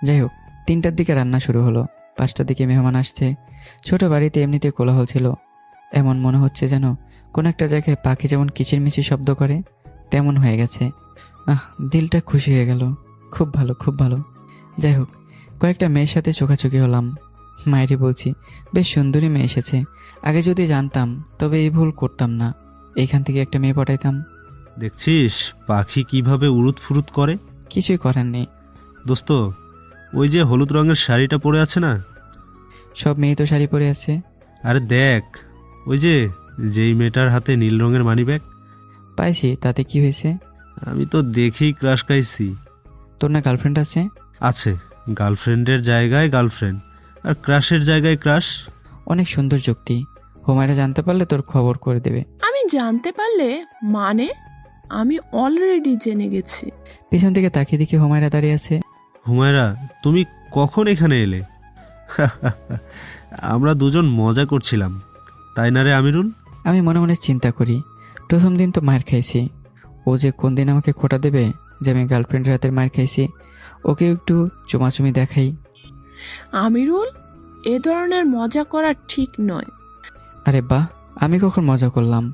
যাই হোক, 3টার দিকে রান্না শুরু হলো, 5টার দিকে মেহমান আসছে। ছোট বাড়িতে এমনিতে কোলাহল ছিল, এমন মনে হচ্ছে যেন কোনো একটা জায়গায় পাখি যেমন কিচিরমিচির শব্দ করে তেমন হয়ে গেছে। দিলটা খুশি হয়ে গেল। খুব ভালো, খুব ভালো। যাই হোক, কয়েকটা মেয়ের সাথে চোখাচোখি হলাম। মায়েরই বলছি, বেশ সুন্দরী মেয়ে এসেছে। আগে যদি জানতাম তবে এই ভুল করতাম না, এইখান থেকে একটা মেয়ে পটাইতাম। দেখছিস পাখি কিভাবে উড়ুত ফুরুত করে? কিছুই করার নেই। দোস্ত, ওই যে হলুদ রঙের শাড়িটা পরে আছে না? সব মেয়ে তো শাড়ি পরে আছে। আরে দেখ, ওই যে যেই মেয়েটার হাতে নীল রঙের মানিব্যাগ। পাইছি, তাতে কি হয়েছে? আমি তো দেখেই ক্রাশ খাইছি। তোর না গার্লফ্রেন্ড আছে? আছে, গার্লফ্রেন্ডের জায়গায় গার্লফ্রেন্ড, আর ক্রাশের জায়গায় ক্রাশ। অনেক সুন্দর যুক্তি। হুমায়রা জানতে পারলে তোর খবর করে দেবে। আমি জানতে পারলে মানে? আমি অলরেডি জেনে গেছি। পিছন থেকে তাকিয়ে দেখি হুমায়রা দাঁড়িয়ে আছে। হুমায়রা, তুমি কখন এখানে এলে? আমরা দুজন মজা করছিলাম, তাই না রে আমিরুল? আমি মনে মনে চিন্তা করি, প্রথম দিন তো মার খাইছি, ও যে কোন দিন আমাকে খোটা দেবে যে আমি গার্লফ্রেন্ডের হাতের মার খাইছি। ওকে একটু চুমাচুমি দেখাই। আমিরুল, এ ধরনের মজা করা ঠিক নয়। আরে বাহ, আমি কখন মজা করলাম?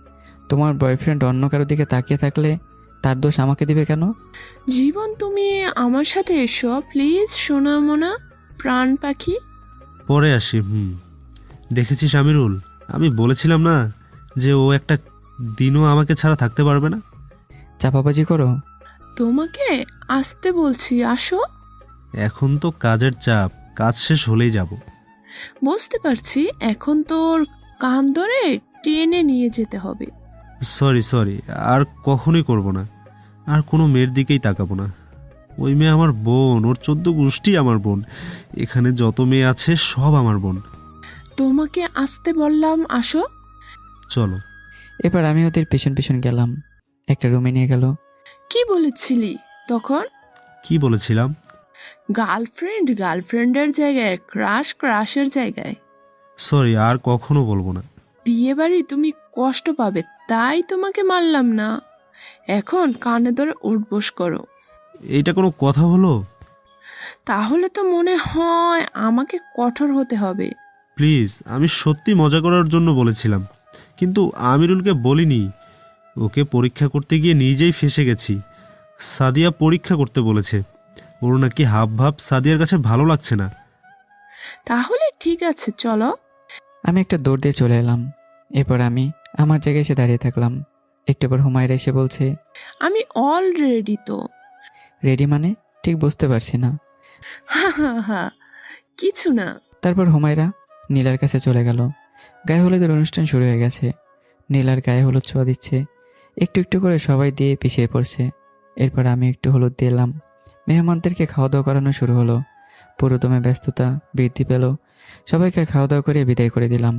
তোমার বয়ফ্রেন্ড অন্য কারো দিকে তাকিয়ে থাকলে তার দোষ আমাকে দিবে কেন? জীবন, তুমি আমার সাথে এসো প্লিজ, সোনা মোনা প্রাণ পাখি। পরে আসি। দেখেছিস আমিরুল, আমি বলেছিলাম না যে ও একটা দিনও আমাকে ছাড়া থাকতে পারবে না? চাপাবাজি করো? তোমাকে আসতে বলছি, আসো। এখন তো কাজের চাপ, কাজ শেষ হলেই যাব। বুঝতে পারছি, এখন তোর কান ধরে টেনে নিয়ে যেতে হবে। সরি, আর কখনোই করব না। আর কোনো মেয়ের দিকেই তাকাবো না। ওই মেয়ে আমার বোন, ওর 14 গোষ্ঠী আমার বোন। এখানে যত মেয়ে আছে সব আমার বোন। তোমাকে আসতে বললাম, আসো। চলো। এবার আমি ওদের পেছন পেছন গেলাম, একটা রুমে নিয়ে গেল। কি বলেছিলি তখন? কি বলেছিলাম? গার্লফ্রেন্ডের জায়গায় ক্রাশের জায়গায়। সরি, আর কখনো বলবো না। বিয়ে বাড়ি তুমি কষ্ট পাবে, তাই তোমাকে মারলাম না। এখন কানে ধরে উঠবোস করো। এইটা কোনো কথা হলো? তাহলে তো মনে হয় আমাকে কঠোর হতে হবে। প্লিজ, আমি সত্যি মজা করার জন্য বলেছিলাম, কিন্তু আমিরুলকে বলিনি। ওকে পরীক্ষা করতে গিয়ে নিজেই ফেঁসে গেছি। সাদিয়া পরীক্ষা করতে বলেছে। ওর নাকি হাব ভাব সাদিয়ার কাছে ভালো লাগছে না। তাহলে ঠিক আছে, চলো। আমি একটা দৌড় দিয়ে চলে এলাম। এরপর আমি আমার জায়গায় এসে দাঁড়িয়ে থাকলাম। একটু পর হুমায়রা এসে বলছে, আমি অলরেডি তো। রেডি মানে? ঠিক বুঝতে পারছি না। হা কিছু না। তারপর হুমায়রা নীলার কাছে চলে গেল। গায়ে হলুদের অনুষ্ঠান শুরু হয়ে গেছে। নীলার গায়ে হলুদ ছোঁয়া দিচ্ছে, একটু একটু করে সবাই দিয়ে পিছিয়ে পড়ছে। এরপর আমি একটু হলুদ দিলাম। মেহমানদেরকে খাওয়া দাওয়া করানো শুরু হলো। পুরোদমে ব্যস্ততা বৃদ্ধি পেল। সবাইকে খাওয়া দাওয়া করে বিদায় করে দিলাম।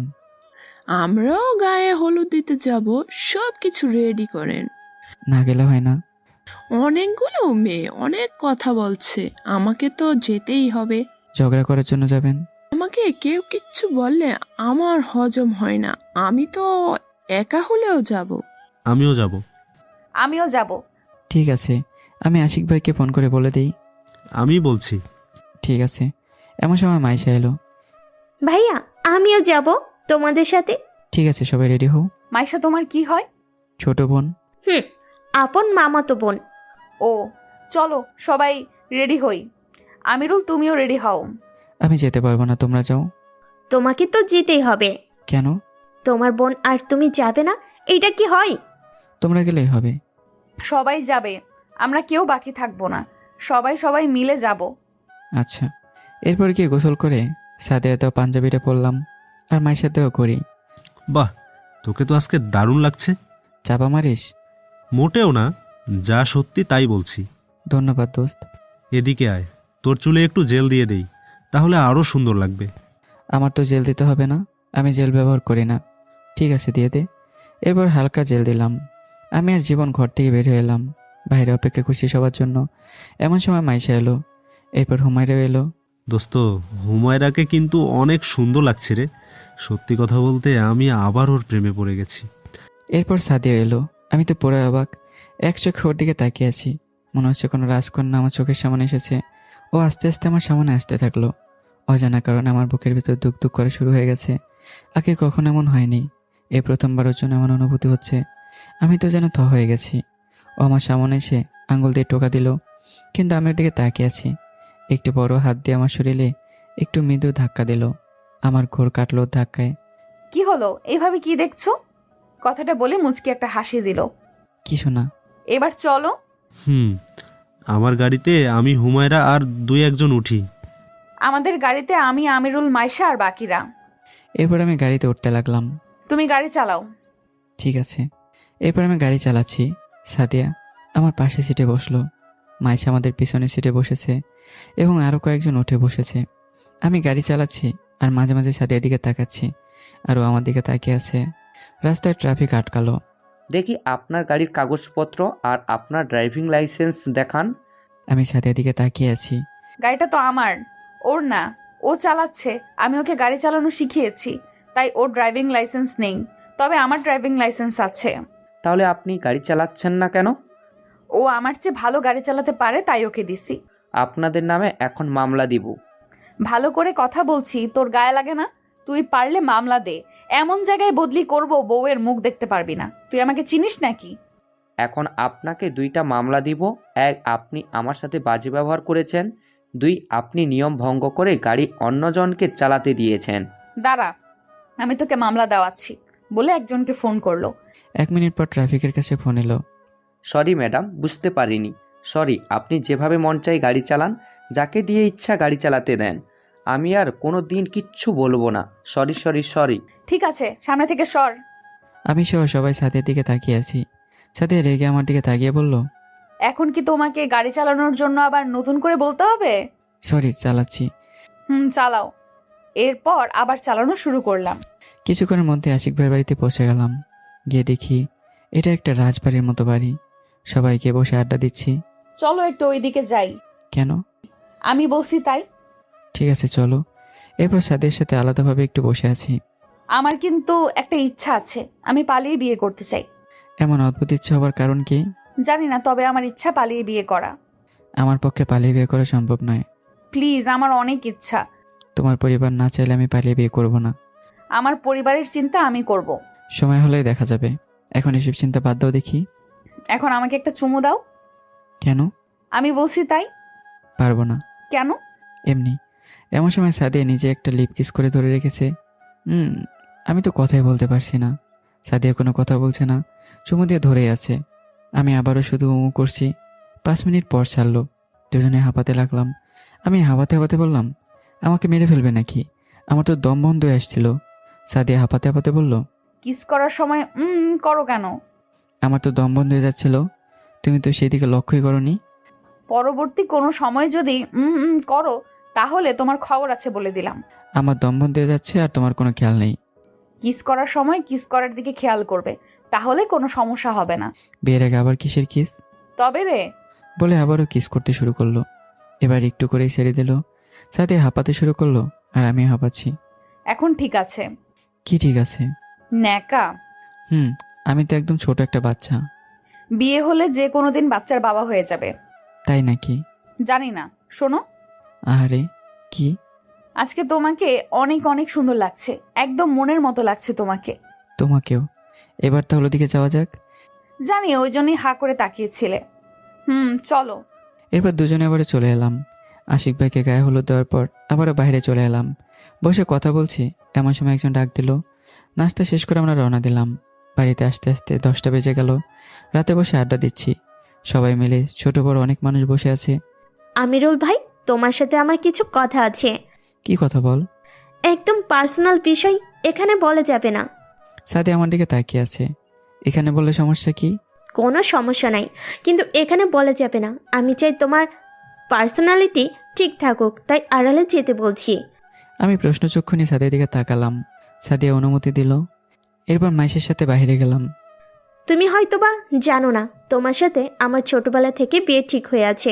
আমরাও গায়ে হলুদ দিতে যাব, সব কিছু রেডি করেন। না গেলে হয় না। অনেকগুলো মেয়ে অনেক কথা বলছে, আমাকে তো যেতেই হবে। ঝগড়া করার জন্য যাবেন? আমাকে কেউ কিচ্ছু বললে আমার হজম হয় না। আমি তো একা হলেও যাব। আমিও যাব। আমিও যাব। ঠিক আছে, আমি আশিক ভাইকে ফোন করে বলে দিই। আমি বলছি। ঠিক আছে। এমন সময় মাইশা এলো। ভাইয়া আমিও যাব তোমাদের সাথে। ঠিক আছে, সবাই রেডি হও। মাইশা তোমার কি হয়? ছোট বোন। আপন মামাতো বোন। ও, চলো সবাই রেডি হই। আমিরুল, তুমিও রেডি হও। আমি যেতে পারবো না, তোমরা যাও। তোমাকে তো যেতেই হবে। কেন? তোমার বোন আর তুমি যাবে না, এটা কি হয়? তোমরা গেলেই হবে। সবাই যাবে, আমরা কেউ বাকি থাকবো না। সবাই মিলে যাব। আচ্ছা। এরপর গিয়ে গোসল করে সাদিয়াতেও পাঞ্জাবিটা পরলাম, আর মায়ের সাথেও করি। বাহ, তোকে তো আজকে দারুণ লাগছে। চাপা মারিস? মোটেও না, যা সত্যি তাই বলছি। ধন্যবাদ দোস্ত। এদিকে আয়, তোর চুলে একটু জেল দিয়ে দেই, তাহলে আরও সুন্দর লাগবে। আমার তো জেল দিতে হবে না, আমি জেল ব্যবহার করি না। ঠিক আছে, দিয়ে দে। এরপর হালকা জেল দিলাম। আমি আর জীবন ঘর থেকে বের হয়ে এলাম। বাইরে অপেক্ষা করছি সবার জন্য। এমন সময় মাইশা এলো। এরপর হুমায়রাও এলো। দোস্ত, হুমায়রাকে কিন্তু অনেক সুন্দর লাগছে রে। সত্যি কথা বলতে আমি আবার ওর প্রেমে পড়ে গেছি। এরপর সাদিয়া এলো। আমি তো পুরো অবাক, এক চোখে ওর দিকে তাকিয়ে আছি। মনে হচ্ছে কোনো রাজকন্যা আমার চোখের সামনে এসেছে। ও আস্তে আস্তে আমার সামনে আসতে থাকলো। অজানা কারণে আমার বুকের ভিতর দুক দুক করা শুরু হয়ে গেছে। আগে কখনো এমন হয়নি। এই প্রথমবারের জন্য এমন অনুভূতি হচ্ছে। আমি তো যেন হয়ে গেছি। ও আমার সামনে এসে আঙুল দিয়ে টোকা দিল, কিন্তু আমি ওর দিকে তাকিয়ে আছি। একটু বড় হাত দিয়ে আমার শরীরে একটু মৃদু ধাক্কা দিল। আমার ঘোর কাটলো ওর ধাক্কায়। কি হলো, এইভাবে কি দেখছো? কথাটা বলে মুচকি একটা হাসি দিল। কিছু না। এবার চলো। আমার গাড়িতে আমি, হুমায়রা আর 2-1 উঠি। আমাদের গাড়িতে আমি, আমিরুল, মাইশা আর বাকিরা। এরপর আমি গাড়িতে উঠতে লাগলাম। তুমি গাড়ি চালাও। ঠিক আছে। এরপর আমি গাড়ি চালাচ্ছি। সাদিয়া আমার পাশে সিটে বসলো। মাইশা আমাদের পিছনে সিটে বসেছে এবং আরও কয়েকজন উঠে বসেছে। আমি গাড়ি চালাচ্ছি আর মাঝে মাঝে সাদিয়ার দিকে তাকাচ্ছি, আর ও আমার দিকে তাকিয়ে আছে। রাস্তায় ট্রাফিক আটকালো। দেখি আপনার গাড়ির কাগজপত্র আর আপনার ড্রাইভিং লাইসেন্স দেখান। আমি সাদিয়ার দিকে তাকিয়ে আছি। গাড়িটা তো আমার, ওর না। ও চালাচ্ছে, আমি ওকে গাড়ি চালানো শিখিয়েছি, তাই ওর ড্রাইভিং লাইসেন্স নেই, তবে আমার ড্রাইভিং লাইসেন্স আছে। তাহলে আপনি গাড়ি চালাচ্ছেন না কেন? ও আমার চেয়ে ভালো গাড়ি চালাতে পারে, তাই ওকে দিছি। আপনাদের নামে এখন মামলা দিব। ভালো করে কথা বলছি, তোর গায়ে লাগে না? তুই পারলে মামলা দে। এমন জায়গায় বদলি করব, বউয়ের মুখ দেখতে পারবি না। তুই আমাকে চিনিস নাকি? এখন আপনাকে 2টা মামলা দিব। 1, আপনি আমার সাথে বাজে ব্যবহার করেছেন। 2, আপনি নিয়ম ভঙ্গ করে গাড়ি অন্যজনকে চালাতে দিয়েছেন। দাঁড়া, আমি তোকে মামলা দেওয়াচ্ছি। বলে একজনকে ফোন করলো। 1 মিনিট পর ট্রাফিকের কাছে ফোন এলো। সরি ম্যাডাম, বুঝতে পারিনি। সরি, আপনি যেভাবে মন চাই গাড়ি চালান, যাকে দিয়ে ইচ্ছা গাড়ি চালাতে দেন। আমি আর কোনো দিন কিচ্ছু বলবো না। Sorry sorry sorry. ঠিক আছে, সামনে থেকে সর। আমি সহ সবাই সাদিয়ার দিকে তাকিয়ে আছি। সাদিয়া রেগে আমার দিকে তাকিয়ে বলল, এখন কি তোমাকে গাড়ি চালানোর জন্য আবার নতুন করে বলতে হবে? সরি, চালাচ্ছি। চালাও। এরপর আবার চালানো শুরু করলাম। কিছুক্ষণের মধ্যে আশিক ভাইয়ের বাড়িতে পৌঁছে গেলাম। গিয়ে দেখি এটা একটা রাজবাড়ির মতো বাড়ি। সবাইকে বসে আড্ডা দিচ্ছি। চলো একটু ওইদিকে যাই। কেন? আমি বলছি তাই। ঠিক আছে, চলো। এরপর সাদিয়ার সাথে আলাদাভাবে একটু বসে আছি। আমার কিন্তু একটা ইচ্ছা আছে, আমি পালিয়ে বিয়ে করতে চাই। এমন অদ্ভুত ইচ্ছা হবার কারণ কি? জানি না, তবে আমার ইচ্ছা পালিয়ে বিয়ে করা। আমার পক্ষে পালিয়ে বিয়ে করা সম্ভব নয়। প্লিজ, আমার অনেক ইচ্ছা। তোমার পরিবার না চাইলে আমি পালিয়ে বিয়ে করব না। আমার পরিবারের চিন্তা আমি করব। সময় হলেই দেখা যাবে। এখন এসব চিন্তা বাদ দাও দেখি। এখন আমাকে একটা চুমু দাও। কেন? আমি বলছি তাই। পারবো না। কেন? এমনি। এমন সময় সাদিয়া নিজে একটা লিপ কিস করে ধরে রেখেছে। আমি তো কথাই বলতে পারছি না। সাদিয়া কোনো কথা বলছে না, চুমু দিয়ে ধরেই আছে। আমি আবারও শুধু করছি। 5 মিনিট পর ছাড়লো। দুজনে হাঁপাতে লাগলাম। আমি হাঁপাতে হাঁপাতে বললাম, আমাকে মেরে ফেলবে নাকি? আমার তো দম বন্ধ হয়ে আসছিল। সাদিয়া হাঁপাতে হাঁপাতে বলল, কিস করার সময় করো কেন? আমার তো দম বন্ধ হয়ে যাচ্ছিল। তুমি তো সেদিকে লক্ষ্যই করনি। পরবর্তী কোনো সময় যদি করো তাহলে তোমার খবর আছে বলে দিলাম। আমার দম বন্ধ হয়ে যাচ্ছে আর তোমার কোনো খেয়াল নেই। কিস করার সময় কিস করার দিকে খেয়াল করবে, তাহলে কোনো সমস্যা হবে না। বিয়ের আগে আবার কিসের কিস? তবে রে বলে আবারও কিস করতে শুরু করলো। এবার একটু করেই ছেড়ে দিল। সাথে হাঁপাতে শুরু করলো আর আমি হাঁপাচ্ছি। এখন ঠিক আছে? কি ঠিক আছে? ন্যাকা। আমি তো একদম ছোট একটা বাচ্চা। বিয়ে হলে যে কোনো দিন বাচ্চার বাবা হয়ে যাবে। তাই নাকি? জানি না। শোনো। আরে কি? আজকে তোমাকে অনেক অনেক সুন্দর লাগছে, একদম মনের মতো লাগছে তোমাকে। তোমাকেও। এবার তাহলে দিকে যাওয়া যাক। জানি, ওই জন্যই হা করে তাকিয়েছিলে। চলো। এরপর দুজনে আবারও চলে এলাম। আশিক ভাইকে গায়ে হলুদ দেওয়ার পর আবারও বাইরে চলে এলাম। বসে কথা বলছি, এমন সময় একজন ডাক দিল। নাস্তা শেষ করে আমরা রওনা দিলাম। বাড়িতে আসতে আসতে 10টা বেজে গেল। রাতে বসে আড্ডা দিচ্ছি। সবাই মিলে, ছোট বড় অনেক মানুষ বসে আছে। আমিরুল ভাই, তোমার সাথে আমার কিছু কথা আছে। কি কথা বল? একদম পার্সোনাল বিষয়, এখানে বলা যাবে না। সাথে আমার দিকে তাকিয়ে আছে। এখানে বললে সমস্যা কি? কোনো সমস্যা নাই, কিন্তু এখানে বলা যাবে না। আমি চাই তোমার পার্সোনালিটি ঠিক থাকুক, তাই আড়ালে যেতে বলছি। আমি প্রশ্নচক্ষু নিয়ে সাদিয়ার দিকে তাকালাম। সাদিয়া অনুমতি দিল। এরপর মাইশের সাথে বাইরে গেলাম। তুমি হয়তোবা জানো না, তোমার সাথে আমার ছোটবেলা থেকে বিয়ে ঠিক হয়ে আছে।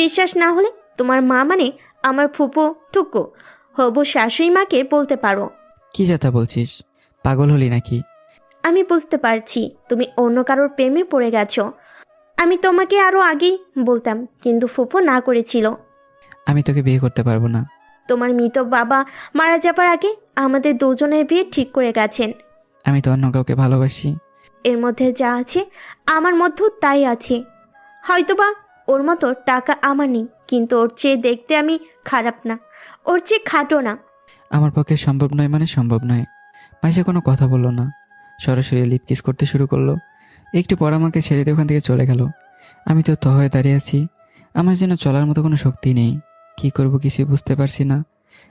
বিশ্বাস না হলে তোমার মা মানে আমার ফুপু থুকু হবু শাশুড়ি মাকে বলতে পারো। কি যাতা বলছিস? পাগল হলি নাকি? আমি বুঝতে পারছি তুমি অন্য কারোর প্রেমে পড়ে গেছো। আমি তোমাকে আরো আগেই বলতাম, কিন্তু ফুপু না করেছিল। আমি তোকে বিয়ে করতে পারবো না। তোমার মৃত বাবা মারা যাবার আগে আমাদের দুজনের বিয়ে ঠিক করে গেছেন। আমি তো অন্য কাউকে ভালোবাসি। এর মধ্যে যা আছে আমার মধ্যেও তাই আছে। হয়তোবা ওর মতো টাকা আমার নেই, কিন্তু ওর চেয়ে দেখতে আমি খারাপ না, ওর চেয়ে খাটো না। আমার পক্ষে সম্ভব নয় মানে সম্ভব নয়। মাইশা কোনো কথা বললো না, সরাসরি লিপ কিস করতে শুরু করলো। একটু পর আমাকে ছেড়ে দিয়ে ওখান থেকে চলে গেল। আমি তো হয়ে দাঁড়িয়ে আছি। আমার যেন চলার মতো কোনো শক্তি নেই। কি করব কিছুই বুঝতে পারছি না।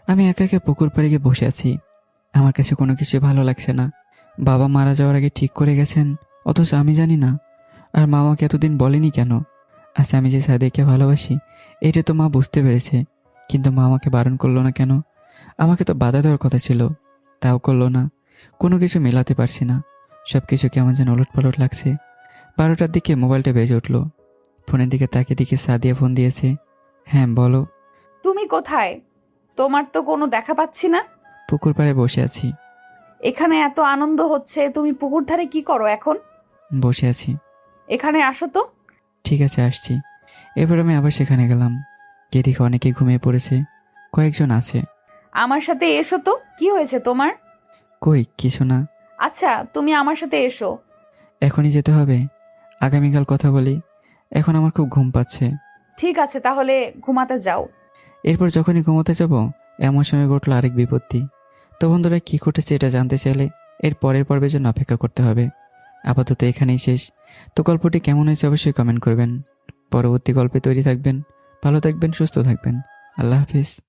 আমি একা একা পুকুর পাড়ে গিয়ে বসে আছি। আমার কাছে কোনো কিছু ভালো লাগছে না। বাবা মারা যাওয়ার আগে ঠিক করে গেছেন, অথচ আমি জানি না। আর মা আমাকে এতদিন বলেনি কেন? আচ্ছা, আমি যে সাদিয়াকে ভালোবাসি এটা তো মা বুঝতে পেরেছে, কিন্তু মা আমাকে বারণ করলো না কেন? আমাকে তো বাধা দেওয়ার কথা ছিল, তাও করলো না। কোনো কিছু মেলাতে পারছি না। সব কিছু কেমন যেন ওলটপালট লাগছে। 12টার দিকে মোবাইলটা বেজে উঠলো। ফোনের দিকে তাকিয়ে দিকে সাদিয়া ফোন দিয়েছে। হ্যাঁ বলো। তুমি কোথায়? তোমার তো কোনো দেখা পাচ্ছি না। পুকুর পাড়ে বসে আছি। এখানে এত আনন্দ হচ্ছে, তুমি পুকুর ধারে কি করো এখন? বসে আছি। এখানে আসো তো। ঠিক আছে, আসছি। এবার আমি আবার সেখানে গেলাম। গিয়ে দেখে অনেকে ঘুমিয়ে পড়েছে, কয়েকজন আছে। আমার সাথে এসো তো। কি হয়েছে তোমার? কই কিছু না। আচ্ছা, তুমি আমার সাথে এসো। এখনই যেতে হবে? আগামীকাল কথা বলি, এখন আমার খুব ঘুম পাচ্ছে। ঠিক আছে, তাহলে ঘুমাতে যাও। এরপর যখনই ঘুমোতে যাব এমন সময় ঘটলো আরেক বিপত্তি। তো বন্ধুরা, কি ঘটেছে এটা জানতে চাইলে এর পরের পর্বের জন্য অপেক্ষা করতে হবে। আপাতত এখানেই শেষ। তো গল্পটি কেমন হয়েছে অবশ্যই কমেন্ট করবেন। পরবর্তী গল্পে তৈরি থাকবেন। ভালো থাকবেন, সুস্থ থাকবেন। আল্লাহ হাফিজ।